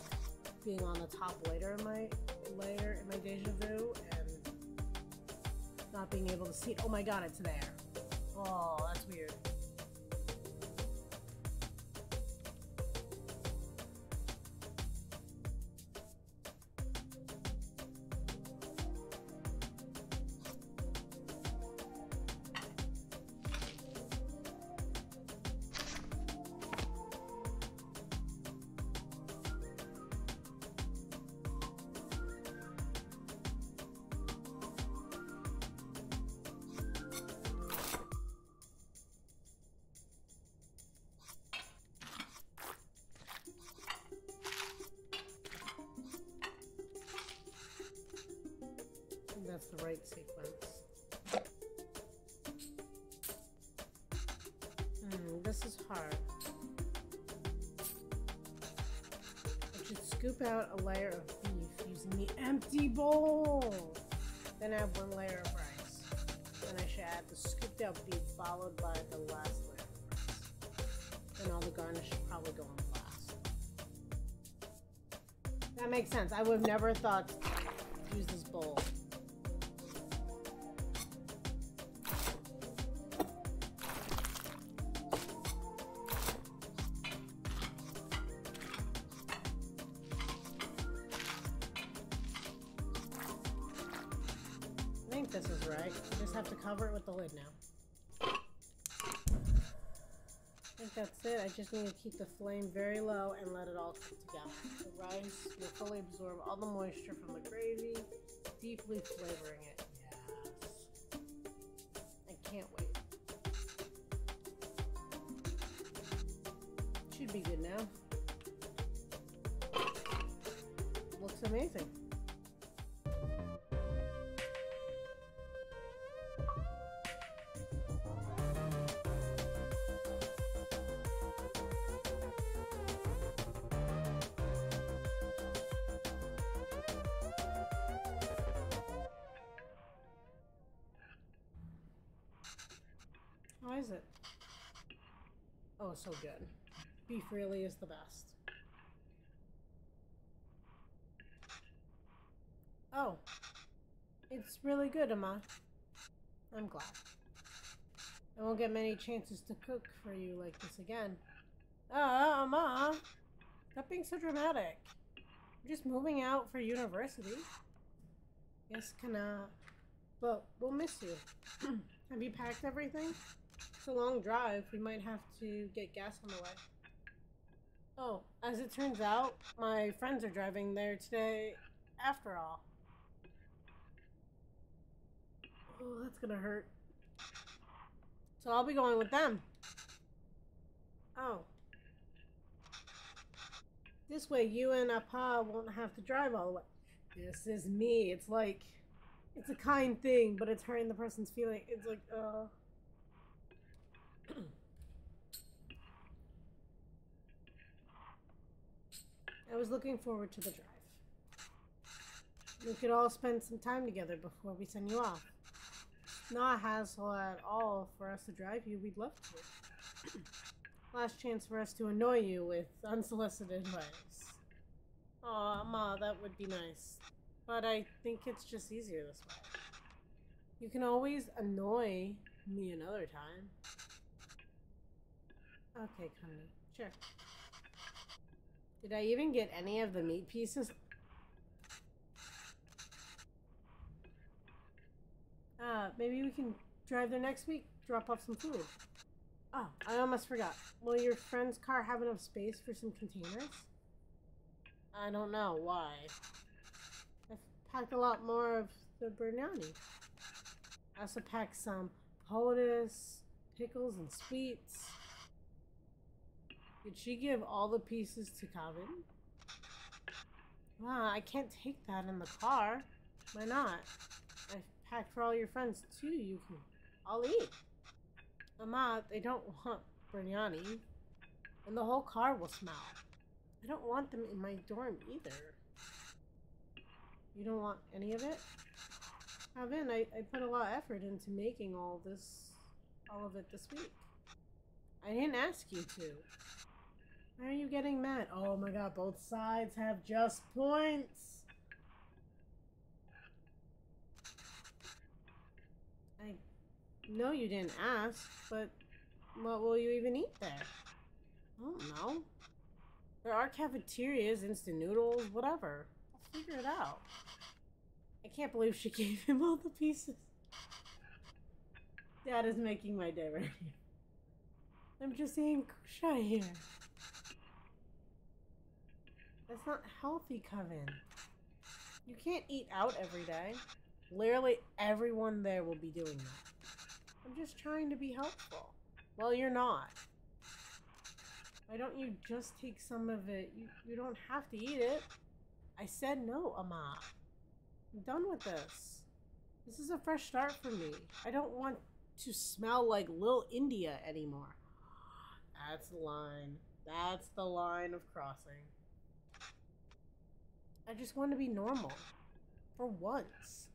being on the top layer in my deja vu and not being able to see it. Oh my god, it's there. Oh, that's weird. That's the right sequence. This is hard. I should scoop out a layer of beef using the empty bowl. Then add one layer of rice. Then I should add the scooped out beef followed by the last layer of rice. Then all the garnish should probably go on last. That makes sense. I would have never thought to use this bowl. I think this is right. You just have to cover it with the lid now. I think that's it. I just need to keep the flame very low and let it all cook together. The rice will fully absorb all the moisture from the gravy, deeply flavoring it. Yes. I can't wait. Should be good now. Looks amazing. How is it? Oh, so good. Beef really is the best. Oh, it's really good, Amma. I'm glad. I won't get many chances to cook for you like this again. Amma, stop being so dramatic. You're just moving out for university. Yes, Kana. But we'll miss you. Have you packed everything? It's a long drive. We might have to get gas on the way. Oh, as it turns out, my friends are driving there today after all. Oh, that's gonna hurt. So I'll be going with them. Oh. This way you and Appa won't have to drive all the way. This is me. It's like, it's a kind thing, but it's hurting the person's feeling. It's like, I was looking forward to the drive. We could all spend some time together before we send you off. Not a hassle at all for us to drive you. We'd love to. Last chance for us to annoy you with unsolicited advice. Aw, Ma, that would be nice. But I think it's just easier this way. You can always annoy me another time. Okay, Connie. Sure. Did I even get any of the meat pieces? Maybe we can drive there next week, drop off some food. Oh, I almost forgot. Will your friend's car have enough space for some containers? I don't know. Why? I've packed a lot more of the biryani. I also packed some POTUS, pickles, and sweets. Did she give all the pieces to Kavin? Wow, I can't take that in the car. Why not? I packed for all your friends too. You can all eat. Mama, they don't want biryani, and the whole car will smell. I don't want them in my dorm either. You don't want any of it? Kavin, I put a lot of effort into making all of it this week. I didn't ask you to. Why are you getting mad? Oh my god, both sides have just points. I know you didn't ask, but what will you even eat there? I don't know. There are cafeterias, instant noodles, whatever. I'll figure it out. I can't believe she gave him all the pieces. Dad is making my day right here. I'm just eating kusha here. That's not healthy, Kavin. You can't eat out every day. Literally everyone there will be doing that. I'm just trying to be helpful. Well, you're not. Why don't you just take some of it? You don't have to eat it. I said no, Amma. I'm done with this. This is a fresh start for me. I don't want to smell like Lil India anymore. That's the line. That's the line of crossing. I just want to be normal. For once.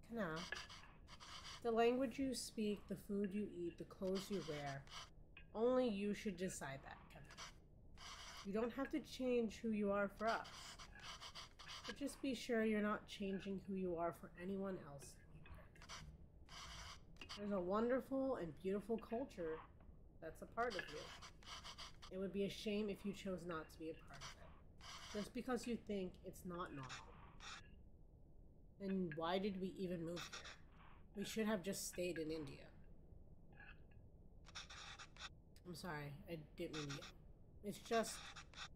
Kana. The language you speak, the food you eat, the clothes you wear. Only you should decide that, Kana. You don't have to change who you are for us. But just be sure you're not changing who you are for anyone else either. There's a wonderful and beautiful culture that's a part of you. It would be a shame if you chose not to be a part of it. Just because you think it's not normal. Then why did we even move here? We should have just stayed in India. I'm sorry, I didn't mean to yell. It's just,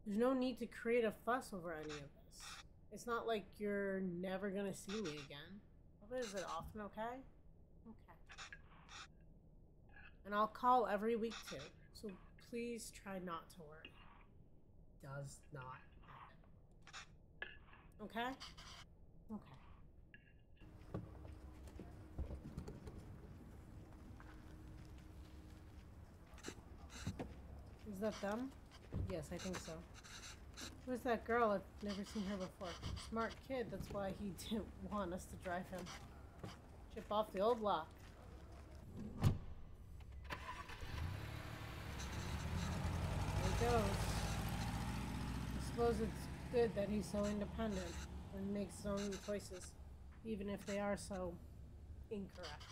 there's no need to create a fuss over any of this. It's not like you're never gonna see me again. What is it, often okay? Okay. And I'll call every week too, so please try not to worry. Does not happen. Okay? Okay. Is that them? Yes, I think so. Who's that girl? I've never seen her before. Smart kid, that's why he didn't want us to drive him. Chip off the old block. There he goes. I suppose it's good that he's so independent and makes his own choices, even if they are so incorrect.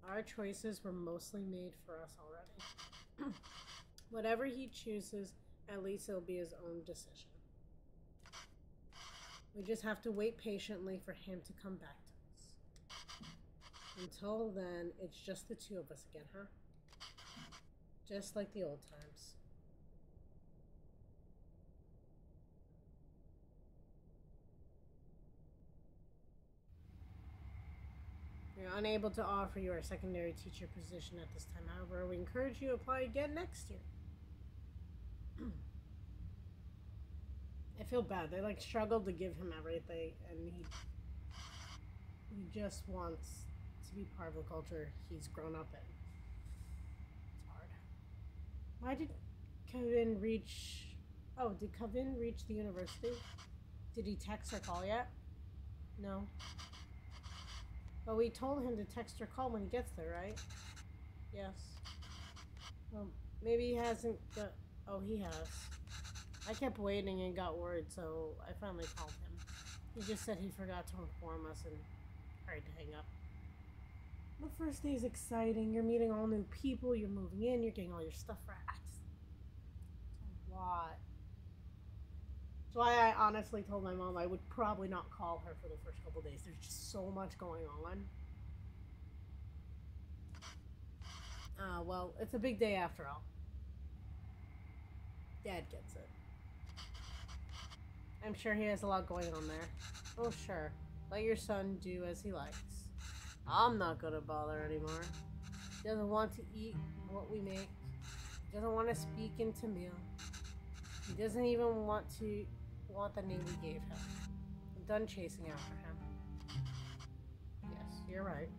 Our choices were mostly made for us already. Whatever he chooses, at least it'll be his own decision. We just have to wait patiently for him to come back to us. Until then, it's just the two of us again, huh? Just like the old times. We are unable to offer you our secondary teacher position at this time. However, we encourage you to apply again next year. I feel bad. They like struggled to give him everything, and he just wants to be part of the culture he's grown up in. It's hard. Why did Kavin reach... Oh, did Kavin reach the university? Did he text or call yet? No. But we told him to text or call when he gets there, right? Yes. Well, maybe he hasn't got... Oh, he has. I kept waiting and got worried, so I finally called him. He just said he forgot to inform us and tried to hang up. The first day is exciting. You're meeting all new people, you're moving in, you're getting all your stuff wrapped. It's a lot. That's why I honestly told my mom I would probably not call her for the first couple days. There's just so much going on. Well, it's a big day after all. Dad gets it. I'm sure he has a lot going on there. Oh, sure. Let your son do as he likes. I'm not gonna bother anymore. He doesn't want to eat what we make. He doesn't want to speak into meal. He doesn't even want the name we gave him. I'm done chasing after him. Yes, you're right.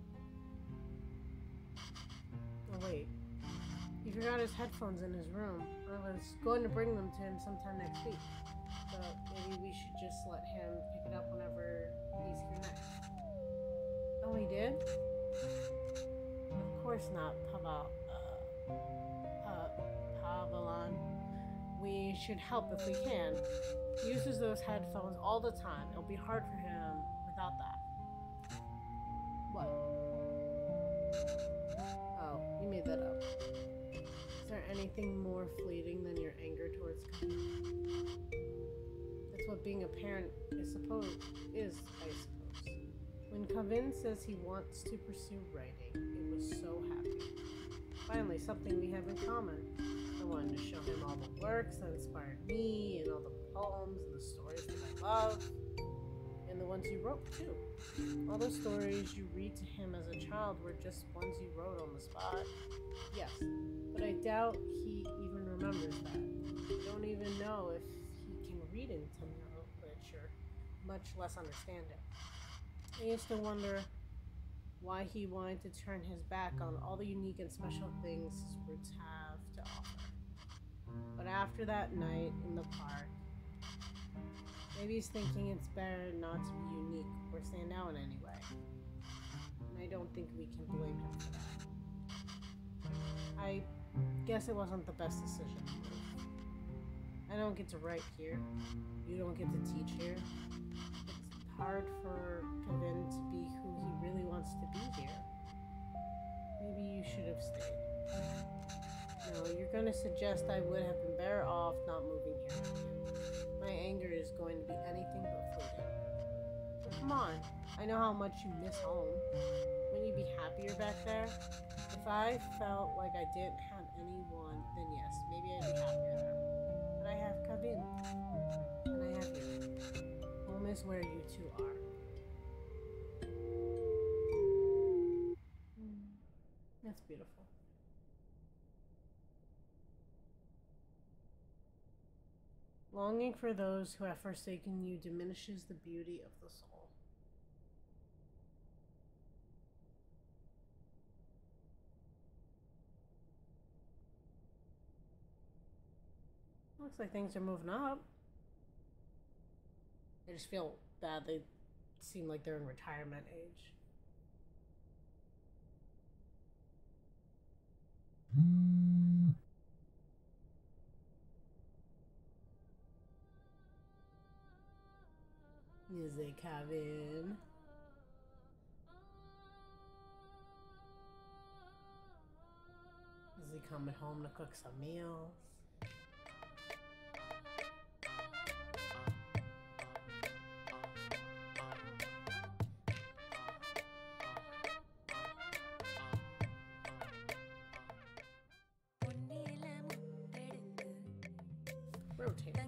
Oh, wait. He forgot his headphones in his room. I was going to bring them to him sometime next week. But maybe we should just let him pick it up whenever he's here next. Oh, he did? Of course not, Paavalan. We should help if we can. He uses those headphones all the time. It'll be hard for him without that. What? Oh, you made that up. Is there anything more fleeting than your anger towards Kavin? That's what being a parent is, I suppose. When Kavin says he wants to pursue writing, it was so happy. Finally, something we have in common. I wanted to show him all the works that inspired me, and all the poems and the stories that I love, and the ones you wrote too. All the stories you read to him as a child were just ones you wrote on the spot. Yes, but I doubt he even remembers that. I don't even know if he can read in Tamil literature, much less understand it. I used to wonder why he wanted to turn his back on all the unique and special things his roots have to offer. But after that night in the park, maybe he's thinking it's better not to be unique or stand out in any way. And I don't think we can blame him for that. I guess it wasn't the best decision. I don't get to write here. You don't get to teach here. It's hard for Kavin to be who he really wants to be here. Maybe you should have stayed. No, you're going to suggest I would have been better off not moving here with you. My anger is going to be anything but fleeting. But come on, I know how much you miss home. Wouldn't you be happier back there? If I felt like I didn't have anyone, then yes, maybe I'd be happier there. But I have Kavin. And I have you. Home is where you two are. That's beautiful. Longing for those who have forsaken you diminishes the beauty of the soul. Looks like things are moving up. I just feel bad. They seem like they're in retirement age. Visai Kavin. Is he coming home to cook some meals? Rotate.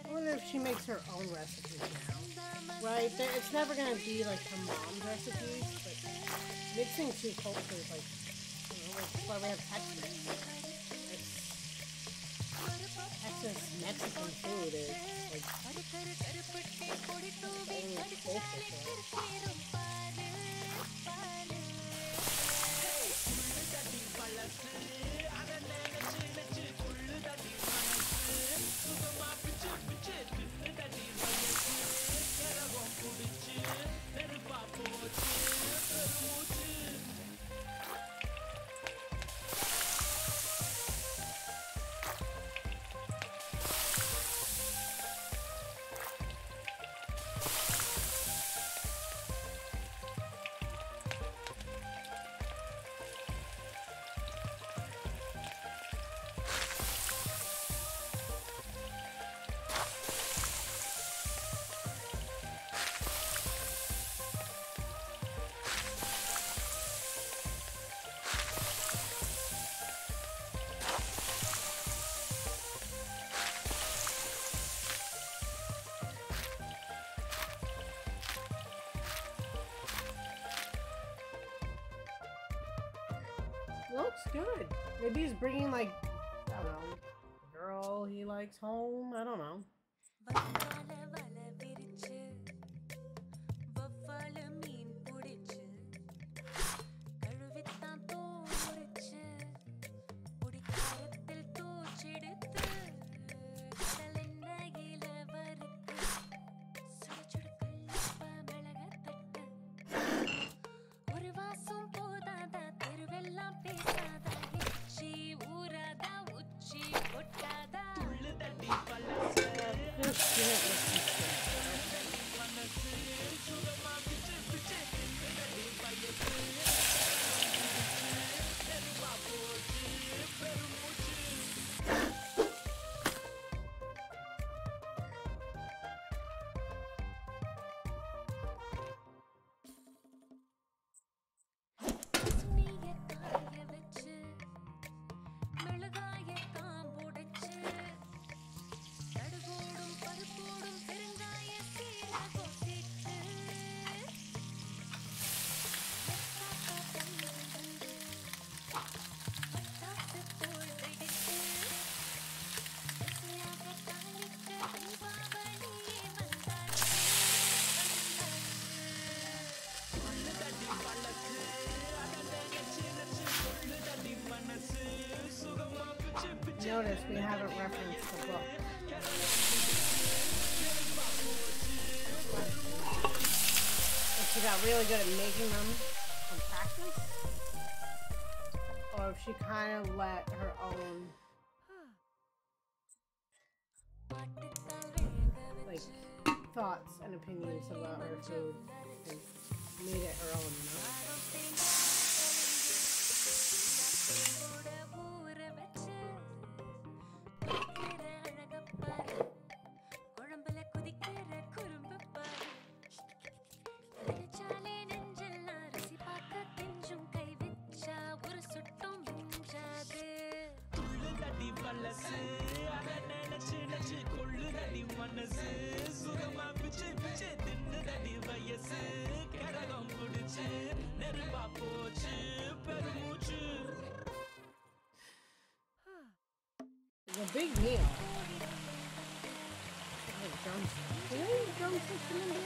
I wonder if she makes her own recipes now. Right? It's never gonna be like her mom's recipes, but mixing two cultures, like, you know, that's why we have Texas. Texas Mexican food is like only culture for it. Looks good. Maybe he's bringing, like, I don't know, a girl he likes home. I don't know. Notice we haven't referenced the book. If she got really good at making them from practice, or if she kind of let her own like thoughts and opinions about her food and made it her own, you know? It's a big meal. Like drumsticks. Do they eat drumsticks in India?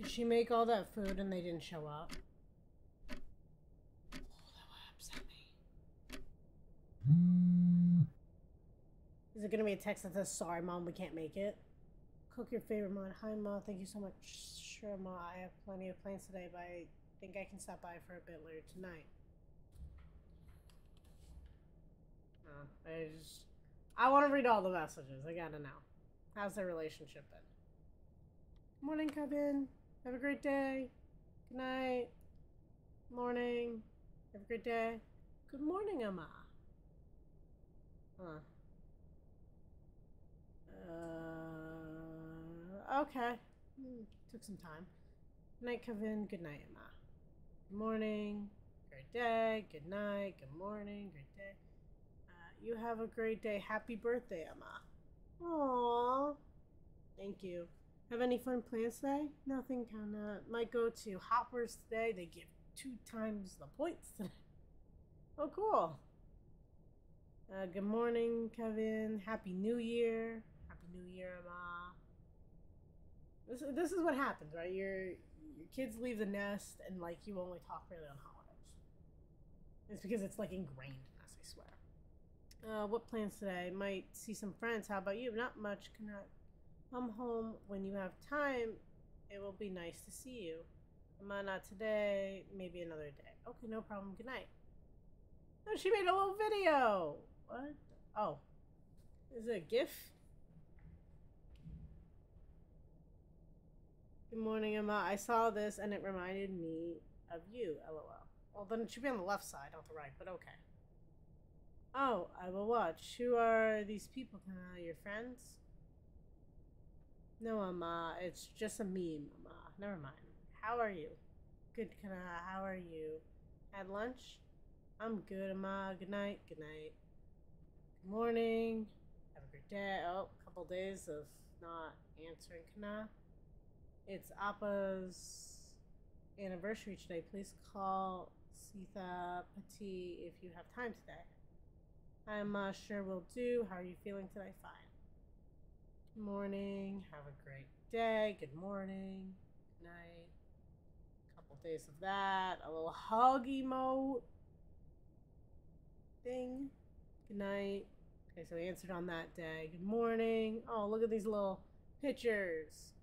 Did she make all that food and they didn't show up? Oh, that would upset me. Is it gonna be a text that says, "Sorry, Mom, we can't make it"? Cook your favorite mod. Hi, Ma. Thank you so much. Sure, Ma. I have plenty of plans today, but I think I can stop by for a bit later tonight. I want to read all the messages. I gotta know. How's their relationship been? Morning, Kavin. Have a great day. Good night. Morning. Have a great day. Good morning, Emma. Okay. Took some time. Good night, Kavin. Good night, Emma. Good morning. Great day. Good night. Good morning. Great day. You have a great day. Happy birthday, Emma. Aww. Thank you. Have any fun plans today? Nothing, kinda. Might go to Hoppers today. They give 2 times the points today. Oh, cool. Good morning, Kevin. Happy New Year. Happy New Year, Emma. This is what happens, right? Your kids leave the nest and like you only talk really on holidays. It's because it's like ingrained in us, I swear. What plans today? Might see some friends. How about you? Not much. Cannot come home when you have time. It will be nice to see you. Not today. Maybe another day. Okay, no problem. Good night. Oh, she made a little video. What? Oh. Is it a GIF? Good morning, Emma. I saw this and it reminded me of you. LOL. Well, then it should be on the left side, not the right, but okay. Oh, I will watch. Who are these people? Your friends? No, Emma. It's just a meme, Emma. Never mind. How are you? Good, how are you? Had lunch? I'm good, Emma. Good night. Good night. Good morning. Have a great day. Oh, a couple days of not answering, Kana. It's Appa's anniversary today. Please call Sita Pati if you have time today. I'm sure will do. How are you feeling today? Fine. Good morning. Have a great day. Good morning. Good night. A couple days of that. A little hug emote thing. Good night. Okay, so we answered on that day. Good morning. Oh, look at these little pictures.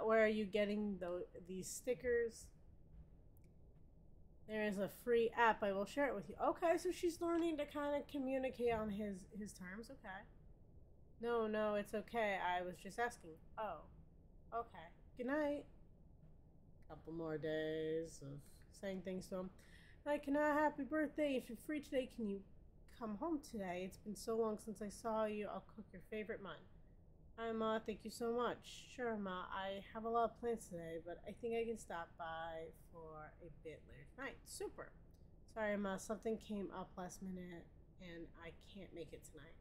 Where are you getting these stickers? There is a free app. I will share it with you. Okay, so she's learning to kind of communicate on his terms. Okay. No, it's okay. I was just asking. Oh, okay. Good night. Couple more days of saying things to him. Hi, happy birthday. If you're free today, can you come home today? It's been so long since I saw you. I'll cook your favorite mun. Hi, Ma. Thank you so much. Sure, Ma. I have a lot of plans today, but I think I can stop by for a bit later tonight. Super. Sorry, Ma. Something came up last minute, and I can't make it tonight.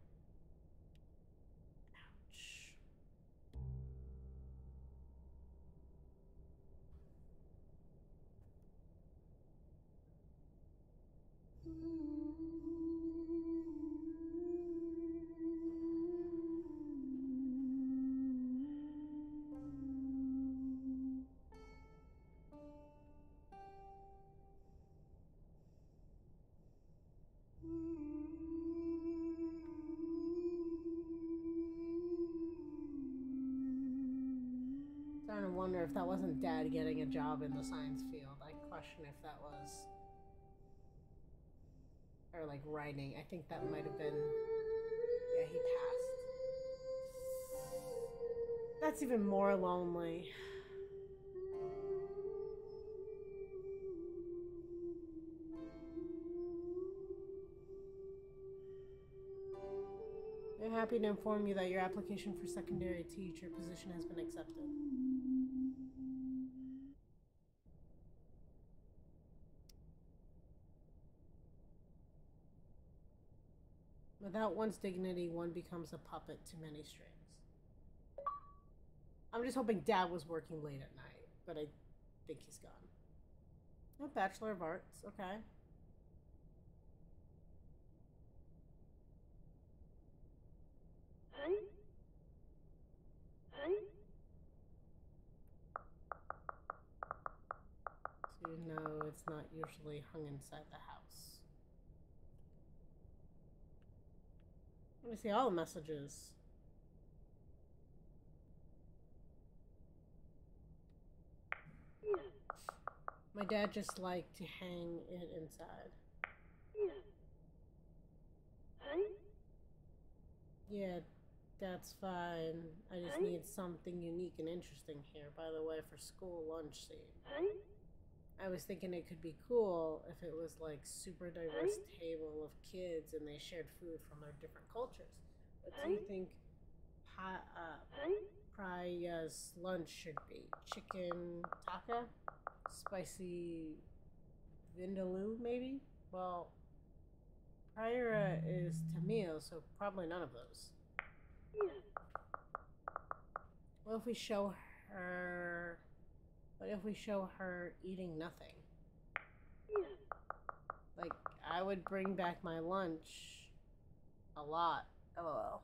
Ouch. Starting to wonder if that wasn't Dad getting a job in the science field. I question if that was, or like writing. I think that might have been. Yeah, he passed. That's even more lonely. I'm happy to inform you that your application for secondary teacher position has been accepted. Without one's dignity, one becomes a puppet to many strings. I'm just hoping Dad was working late at night, but I think he's gone. Oh, Bachelor of Arts, okay. So you know it's not usually hung inside the house. Let me see all the messages. My dad just liked to hang it inside. Yeah, that's fine. I just need something unique and interesting here. By the way, for school lunch scene. I was thinking it could be cool if it was like super diverse table of kids and they shared food from their different cultures. What do you think Praya's lunch should be? Chicken taka? Spicy vindaloo, maybe? Well, Praya is Tamil, so probably none of those. What if we show her... What if we show her eating nothing? Like, I would bring back my lunch a lot. LOL.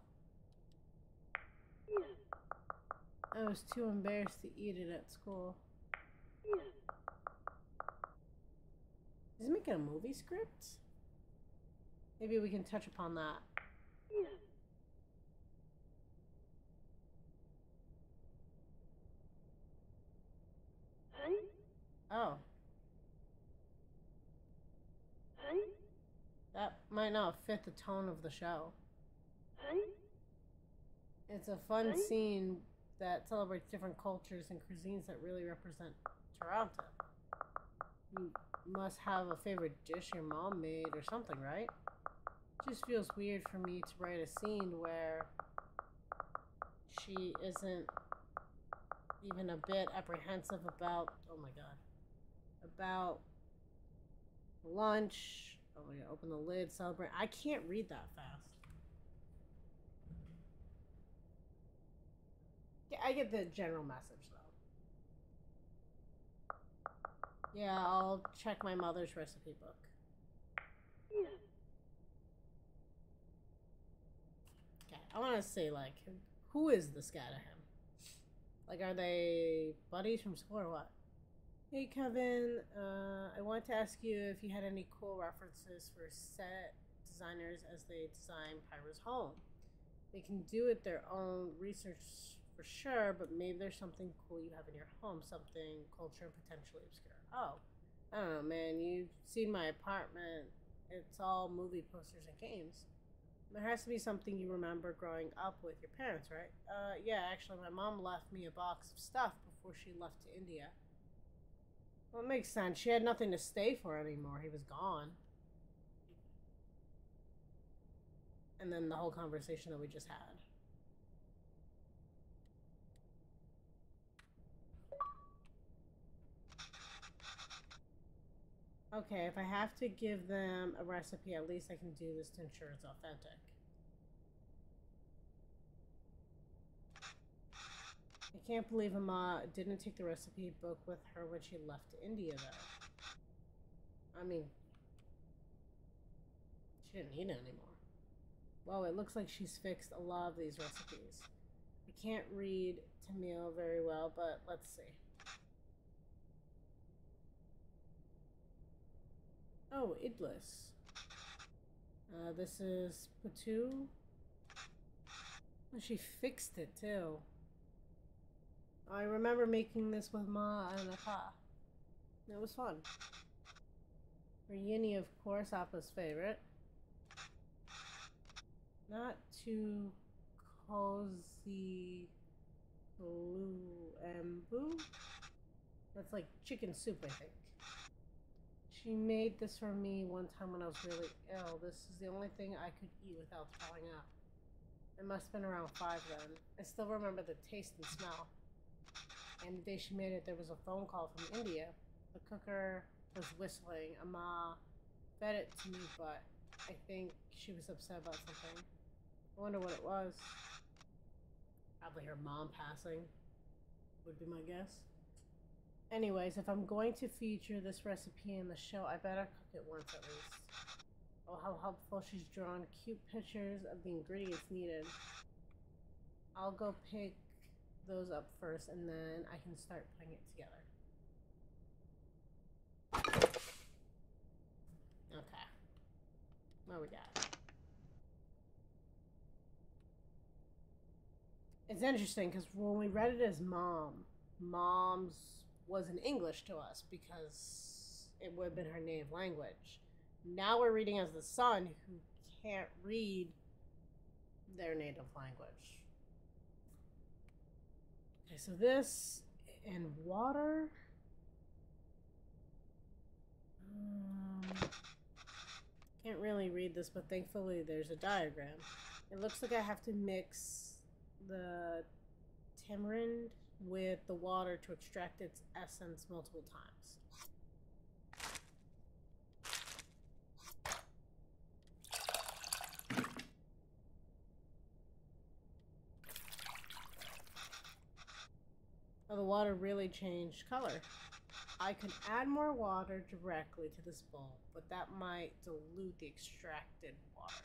I was too embarrassed to eat it at school. Is he making a movie script? Maybe we can touch upon that. Oh. That might not fit the tone of the show. It's a fun scene that celebrates different cultures and cuisines that really represent Toronto. You must have a favorite dish your mom made or something, right? It just feels weird for me to write a scene where she isn't even a bit apprehensive about, oh my god, about lunch. Oh my god, open the lid, celebrate. I can't read that fast. Yeah, I get the general message though. Yeah, I'll check my mother's recipe book. Okay, I want to say, like, who is this guy to him? Like, are they buddies from school or what? Hey, Kevin, I wanted to ask you if you had any cool references for set designers as they design Pyra's home. They can do it their own research for sure, but maybe there's something cool you have in your home, something culture and potentially obscure. Oh, I don't know, man. You've seen my apartment. It's all movie posters and games. There has to be something you remember growing up with your parents, right? Yeah, actually, my mom left me a box of stuff before she left to India. Well, it makes sense. She had nothing to stay for anymore. He was gone. And then the whole conversation that we just had. Okay, if I have to give them a recipe, at least I can do this to ensure it's authentic. I can't believe Amma didn't take the recipe book with her when she left to India, though. I mean, she didn't need it anymore. Whoa, it looks like she's fixed a lot of these recipes. I can't read Tamil very well, but let's see. Oh, idlis. This is patu. Oh, she fixed it too. I remember making this with Ma and Appa. It was fun. Biryani, of course, Appa's favorite. Not too cozy. Embu? That's like chicken soup, I think. She made this for me one time when I was really ill. This is the only thing I could eat without throwing up. I must have been around 5 then. I still remember the taste and smell. And the day she made it, there was a phone call from India. The cooker was whistling. Amma fed it to me, but I think she was upset about something. I wonder what it was. Probably her mom passing, would be my guess. Anyways, if I'm going to feature this recipe in the show, I better cook it once at least. Oh, how helpful. She's drawn cute pictures of the ingredients needed. I'll go pick those up first, and then I can start putting it together. Okay. What we got? It's interesting because when we read it as mom's was in English to us because it would have been her native language. Now we're reading as the son who can't read their native language. Okay, so this and water. Can't really read this, but thankfully there's a diagram. It looks like I have to mix the tamarind with the water to extract its essence multiple times. Oh, the water really changed color. I could add more water directly to this bowl, but that might dilute the extracted water.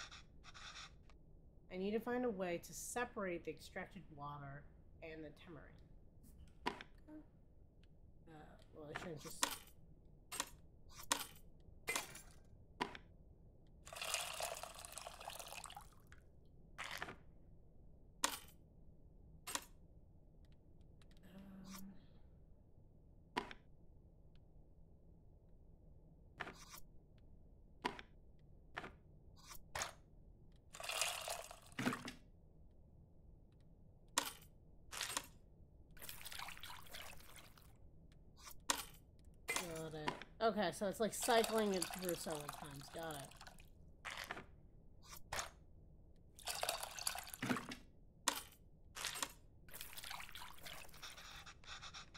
I need to find a way to separate the extracted water and the tamarind. Well, I shouldn't just... Got it. Okay, so it's like cycling it through several times. Got it.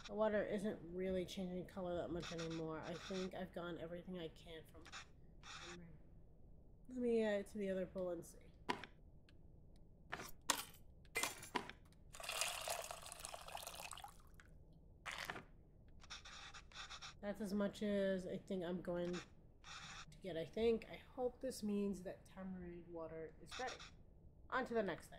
The water isn't really changing color that much anymore. I think I've gotten everything I can from... Let me add it to the other bowl and see. That's as much as I think I'm going to get, I think. I hope this means that tamarind water is ready. On to the next thing.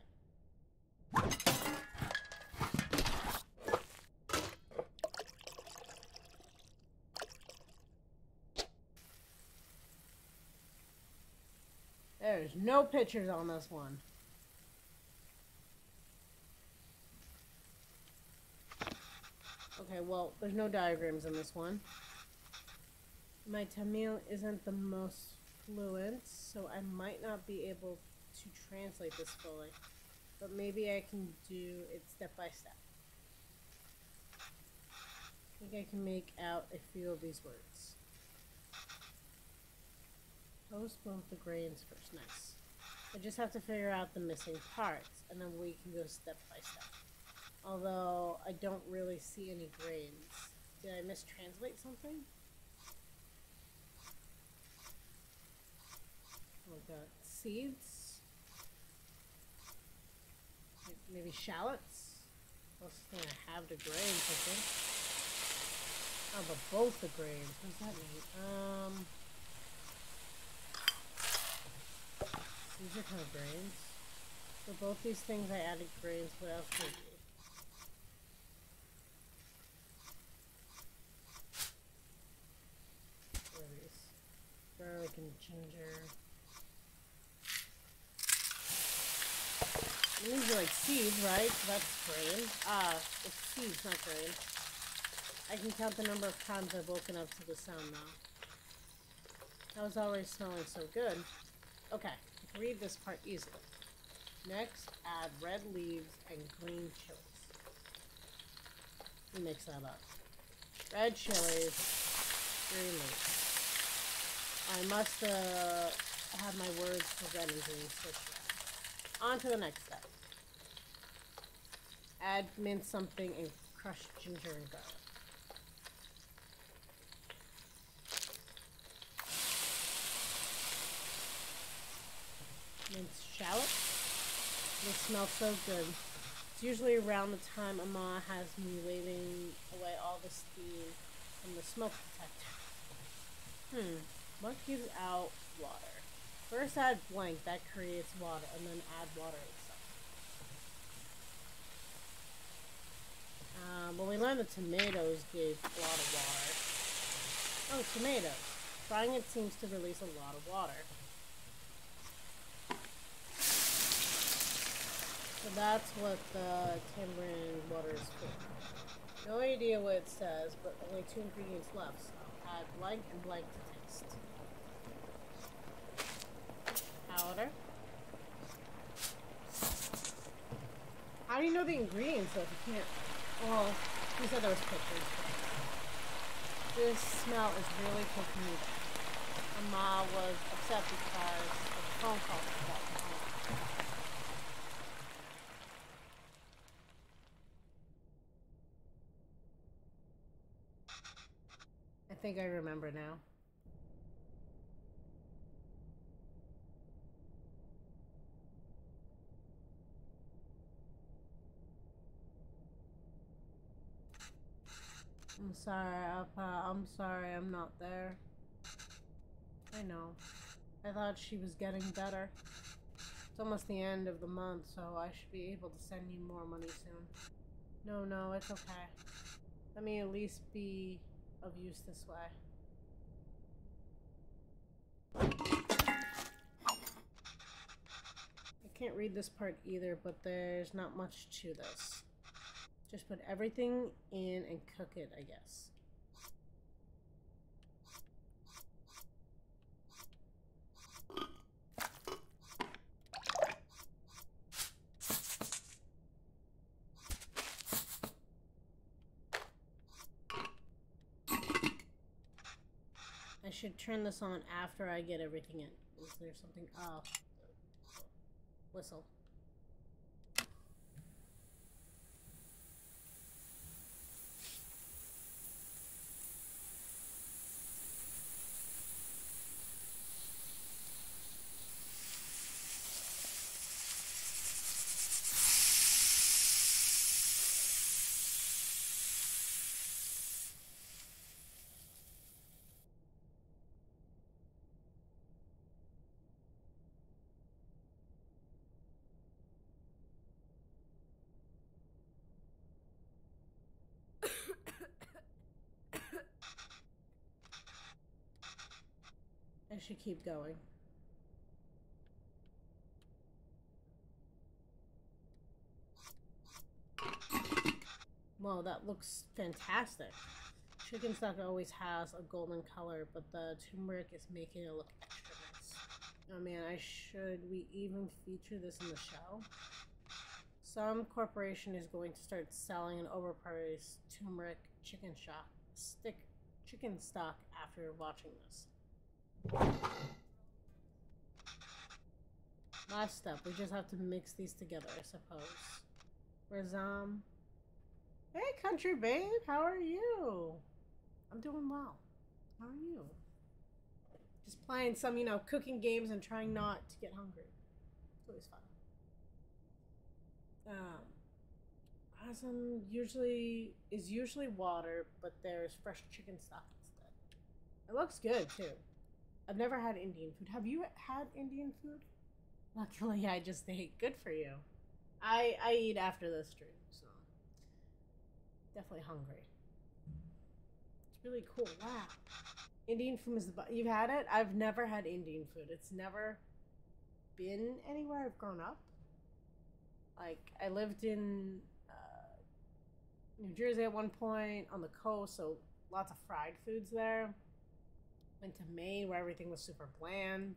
There's no pictures on this one. Okay, well, there's no diagrams in this one. My Tamil isn't the most fluent, so I might not be able to translate this fully. But maybe I can do it step by step. I think I can make out a few of these words. Post both the grains first. Nice. I just have to figure out the missing parts, and then we can go step by step. Although, I don't really see any grains. Did I mistranslate something? Oh god. Seeds? Maybe shallots? Closest thing I have to grains, I think. Oh, but both the grains. What does that mean? These are kind of grains. For both these things I added grains. What else could it be? What are these? Garlic and ginger. And these are like seeds, right? So that's grain. It's seeds, not grain. I can count the number of times I've woken up to the sound now. That was already smelling so good. Okay, I can read this part easily. Next, add red leaves and green chilies. Let me mix that up. Red chilies, green leaves. I must have my words for red and green switched around. On to the next step. Add mince something and crushed ginger and garlic. Minced shallots. They smell so good. It's usually around the time Amma has me waving away all the steam from the smoke detector. What gives out water? First add blank, that creates water, and then add water itself. Well, we learned the tomatoes gave a lot of water. Oh, tomatoes. Frying it seems to release a lot of water. So that's what the tamarind water is for. No idea what it says, but only 2 ingredients left, so add blank and blank to taste. Powder. How do you know the ingredients though if you can't? Well, you said there was pictures. This smell is really cooking me down. Ma was upset because of the phone call she got from home. I think I remember now. I'm sorry, Appa. I'm sorry I'm not there. I know. I thought she was getting better. It's almost the end of the month, so I should be able to send you more money soon. No, it's okay. Let me at least be of use this way. I can't read this part either, but there's not much to this. Just put everything in and cook it, I guess. I should turn this on after I get everything in. Is there something? Oh. Whistle. I should keep going. Whoa, that looks fantastic. Chicken stock always has a golden color, but the turmeric is making it look extra nice. Oh man, should we even feature this in the show? Some corporation is going to start selling an overpriced turmeric chicken stock after watching this. Last step, we just have to mix these together, I suppose. Razam. Hey, country babe, how are you? I'm doing well. How are you? Just playing some, cooking games and trying not to get hungry. It's always fun. Razam is usually water, but there's fresh chicken stock instead. It looks good too. I've never had Indian food. Have you had Indian food? Luckily, I just ate. Good for you. I eat after this stream, so definitely hungry. It's really cool. Wow. Indian food is the best. You've had it? I've never had Indian food. It's never been anywhere I've grown up. Like, I lived in New Jersey at one point, on the coast, so lots of fried foods there. Went to Maine, where everything was super bland.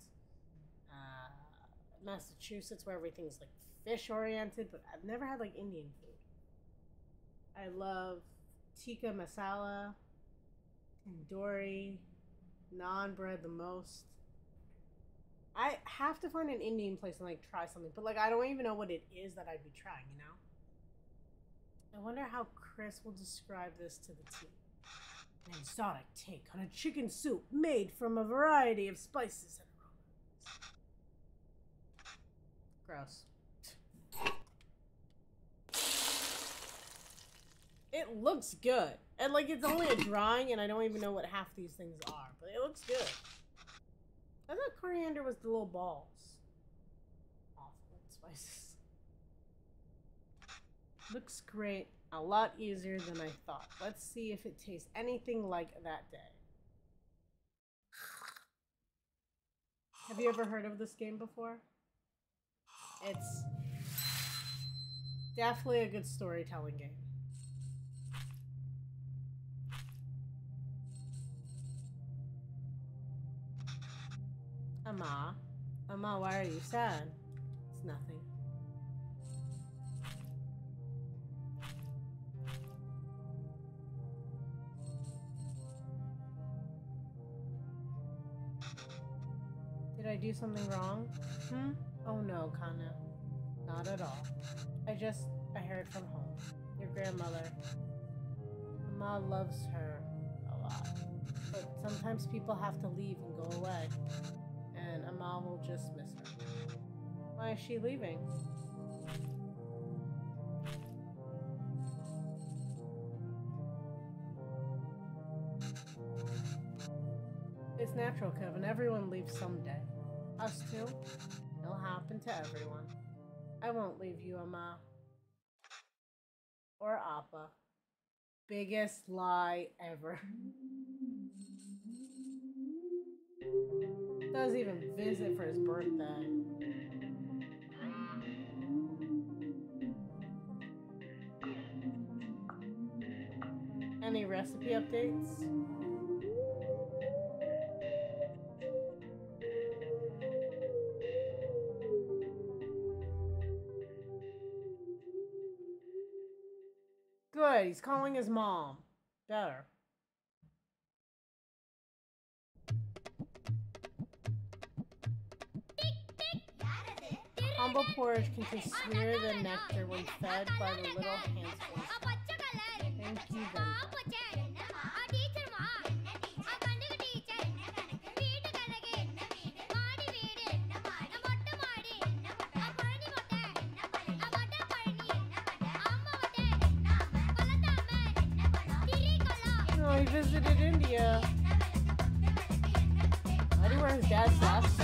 Massachusetts, where everything's like fish-oriented, but I've never had like Indian food. I love tikka masala, tandoori, naan bread the most. I have to find an Indian place and like try something, but like I don't even know what it is that I'd be trying, I wonder how Chris will describe this to the team. An exotic take on a chicken soup made from a variety of spices and aromas. Gross. It looks good. And like it's only a drawing and I don't even know what half these things are, but it looks good. I thought coriander was the little balls. Awful spices. Looks great. A lot easier than I thought. Let's see if it tastes anything like that day. Have you ever heard of this game before? It's definitely a good storytelling game. Amma, why are you sad? It's nothing. Did I do something wrong? Oh no, Kana. Not at all. I heard from home. Your grandmother. Mama loves her a lot. But sometimes people have to leave and go away. And Amma will just miss her. Why is she leaving? It's natural, Kevin. Everyone leaves someday. Us too? It'll happen to everyone. I won't leave you, Amma. Or Appa. Biggest lie ever. Doesn't even visit for his birthday. Any recipe updates? Good, he's calling his mom. Better. Humble porridge can smear the nectar when fed by the little handsful. Thank you, Venba. Oh, he visited India. Why do you wear his dad's glasses?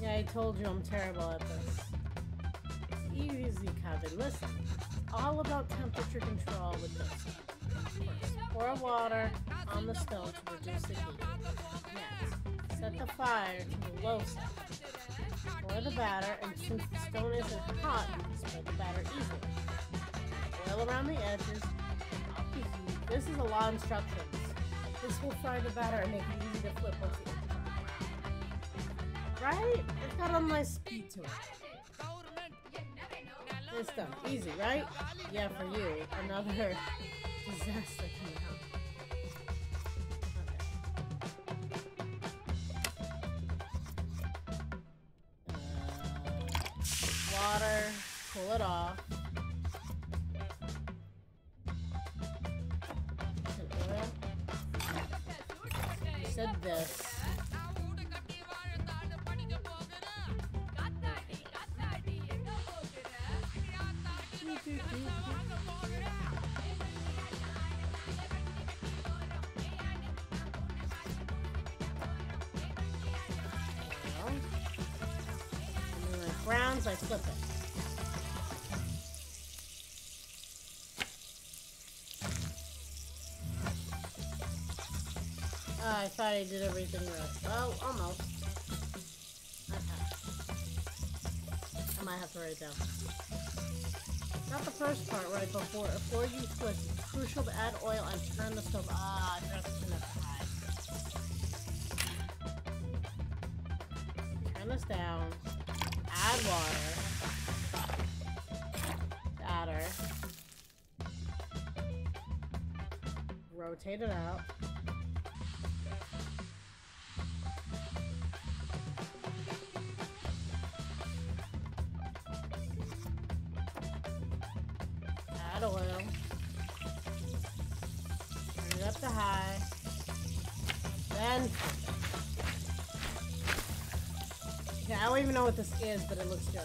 Yeah, I told you I'm terrible at this. It's easy, Kavin. Listen, it's all about temperature control with this. First, pour water on the stove to reduce the heat. Yes. Set the fire to the low side. Pour the batter, and since the stone isn't hot, you can spread the batter easily. Oil around the edges. This is a lot of instructions. This will fry the batter and make it easy to flip once the edges are brown. Right? It's got a nice speed to it. It's done. Easy, right? Yeah, for you. Another disaster came out. Water. Pull it off. Oil. You said this. Browns, I flip it. I thought I did everything right. Well, almost. Okay. I might have to write it down. Not the first part, right before you twist. It's crucial to add oil and turn the stove. I forgot to turn it high. Turn this down. Add water. Batter. Rotate it out. Add oil. Turn it up to high. Then yeah, I don't even know what this is, but it looks good.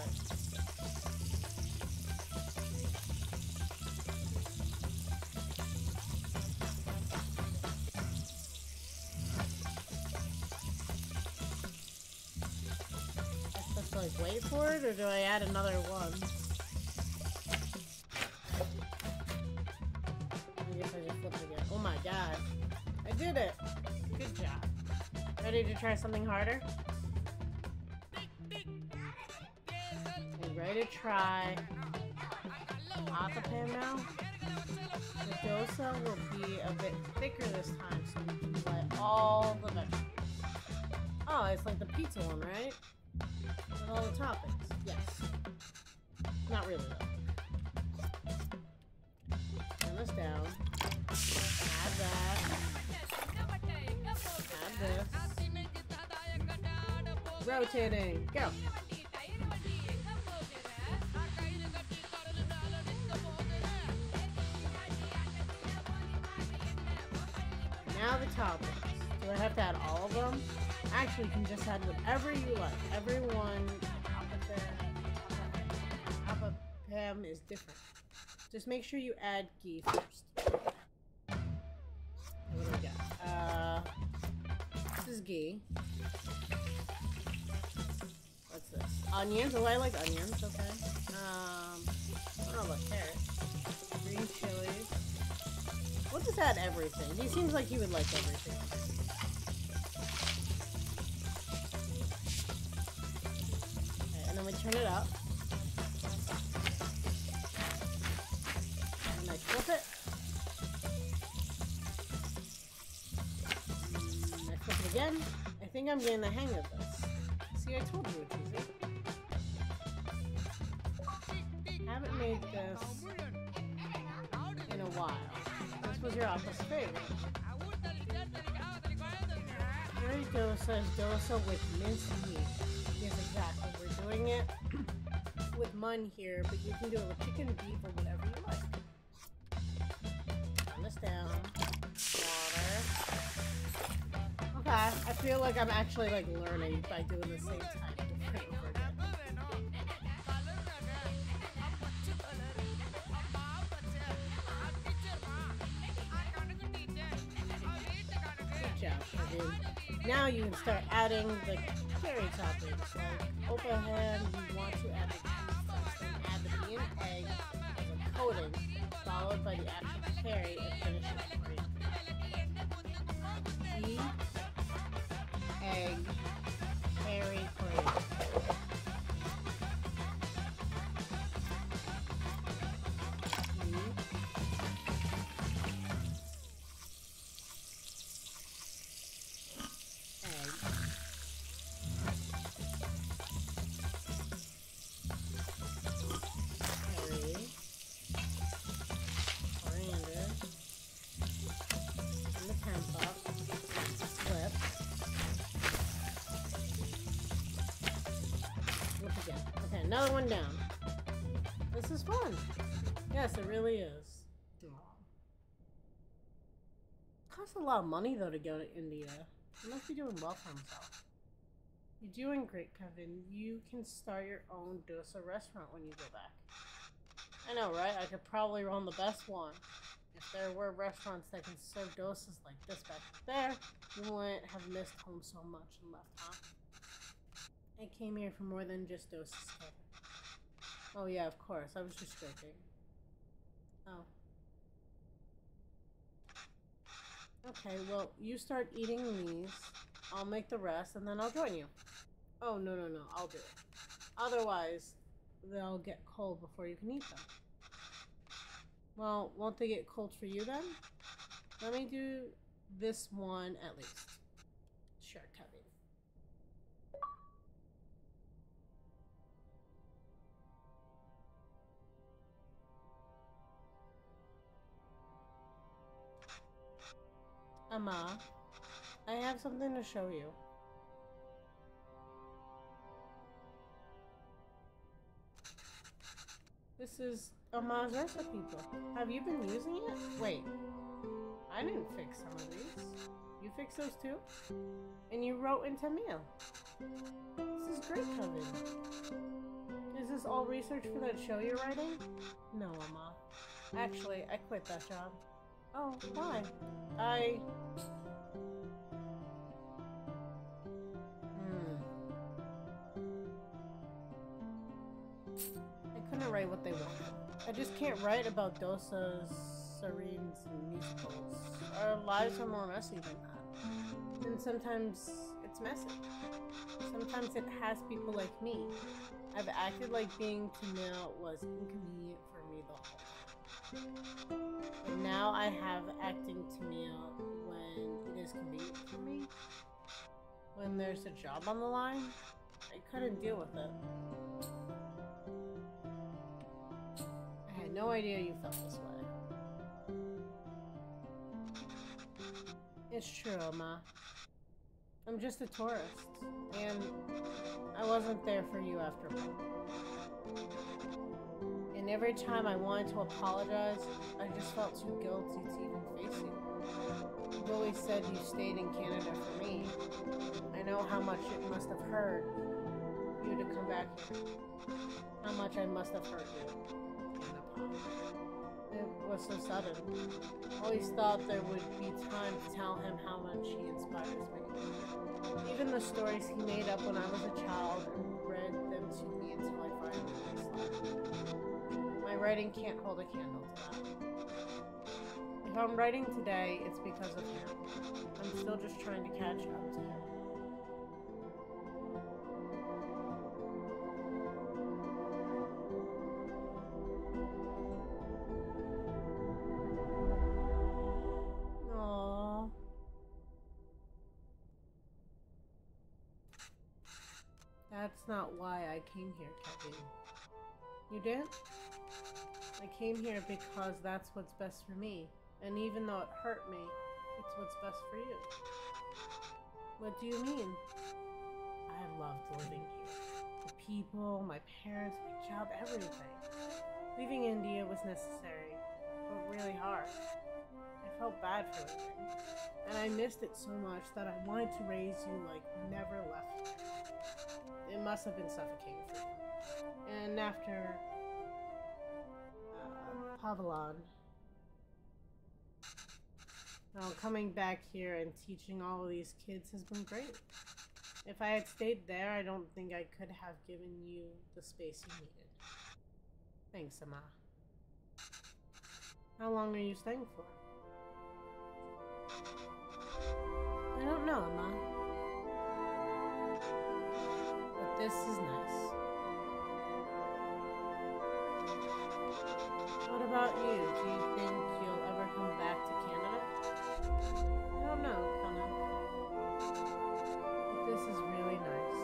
Am I supposed to like wait for it, or do I add another one? I guess I just flipped again. Oh my god. I did it! Good job. Ready to try something harder? Ready to try Paavalan now. The dosa will be a bit thicker this time, so we can let all the vegetables. Oh, it's like the pizza one, right? With all the toppings. Yes. Not really though. Turn this down. Add that. Add this. Rotating. Go. Now the toppings. Do I have to add all of them? Actually, you can just add whatever you like. Everyone, Paavalan is different. Just make sure you add ghee first. What do we got? This is ghee. What's this? Onions. Oh, I like onions. Okay. I don't know about carrots. Green chilies. We'll just add everything. He seems like he would like everything. Okay, and then we turn it up. And I flip it. And I flip it again. I think I'm getting the hang of this. See, I told you it's easy. Haven't made this in a while. This was your uncle's favorite. Very dosa with minced meat. Yes, exactly. We're doing it with mun here, but you can do it with chicken, beef, or whatever you like. Turn this down. Water. Okay, I feel like I'm actually like learning by doing the same type over and over again. Now you can start adding the curry toppings. Like overhead, you want to add the cheese first, then add the bean egg as a coating, followed by the actual curry and finish with cream. Ghee, another one down. This is fun. Yes, it really is. Aww. It costs a lot of money though to go to India. He must be doing well for himself. You're doing great, Kavin. You can start your own dosa restaurant when you go back. I know, right? I could probably run the best one. If there were restaurants that can serve dosas like this back there, you wouldn't have missed home so much and left, huh? I came here for more than just dosas, Kevin. Oh yeah, of course. I was just joking. Oh. Okay, well, you start eating these. I'll make the rest, and then I'll join you. Oh, no, I'll do it. Otherwise, they'll get cold before you can eat them. Well, won't they get cold for you then? Let me do this one at least. Sure, Kavin. Amma, I have something to show you. This is Amma's recipe book. Have you been using it? Wait, I didn't fix some of these. You fixed those too? And you wrote in Tamil. This is great, Kavin. Is this all research for that show you're writing? No, Amma. Actually, I quit that job. Oh, why? I couldn't write what they wanted. I just can't write about dosas, serenes, and musicals. Our lives are more messy than that. And sometimes it's messy. Sometimes it has people like me. I've acted like being Tamil was inconvenient for me the whole time. But now I have acting Tamil when it is convenient for me. When there's a job on the line, I couldn't deal with it. I had no idea you felt this way. It's true, Amma. I'm just a tourist, and I wasn't there for you after all. And every time I wanted to apologize, I just felt too guilty to even face you. You've always said you stayed in Canada for me. I know how much it must have hurt you to come back here. How much I must have hurt you. It was so sudden. Always thought there would be time to tell him how much he inspires me. Even the stories he made up when I was a child and read them to me until I finally slept. My writing can't hold a candle to that. If I'm writing today, it's because of him. I'm still just trying to catch up to him. That's not why I came here, Kevin. You didn't? I came here because that's what's best for me. And even though it hurt me, it's what's best for you. What do you mean? I loved living here. The people, my parents, my job, everything. Leaving India was necessary, but really hard. I felt bad for leaving. And I missed it so much that I wanted to raise you like we never left here. It must have been suffocating for you. And after Paavalan, coming back here and teaching all of these kids has been great. If I had stayed there, I don't think I could have given you the space you needed. Thanks, Amma. How long are you staying for? I don't know, Amma. But this is nice. What about you? Do you think you'll ever come back to Canada? I don't know, Kana. But this is really nice.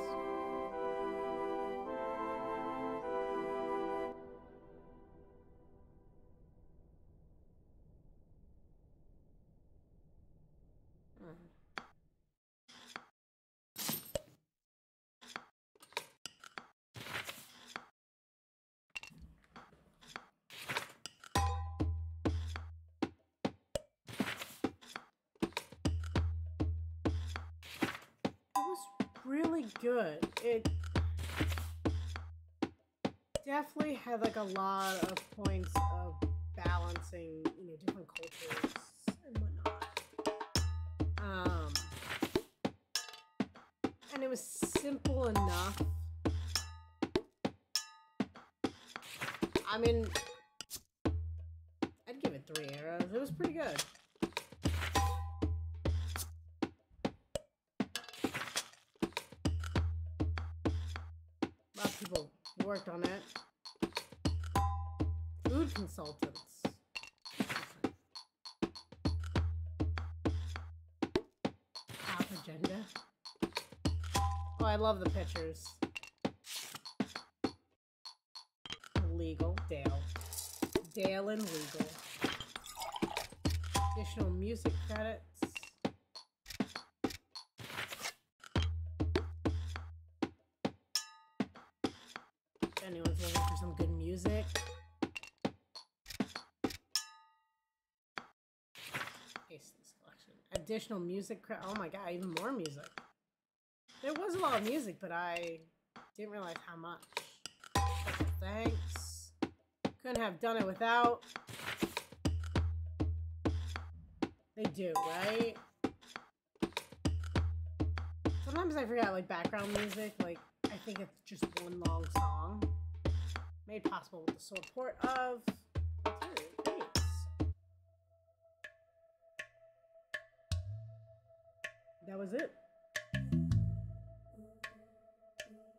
really good. It definitely had like a lot of points of balancing, you know, different cultures and whatnot. And it was simple enough. I mean, I'd give it 3 arrows. It was pretty good. A lot of people worked on it. Food consultants. Top agenda. Oh, I love the pictures. Legal, Dale. Dale and legal. Additional music credits. If anyone's looking for some good music. Paste this collection. Additional music credits. Oh my god, even more music. There was a lot of music, but I didn't realize how much. Thanks. Couldn't have done it without. They do, right? Sometimes I forget, like, background music. Like, I think it's just one long song. Made possible with the support of... Thanks. That was it.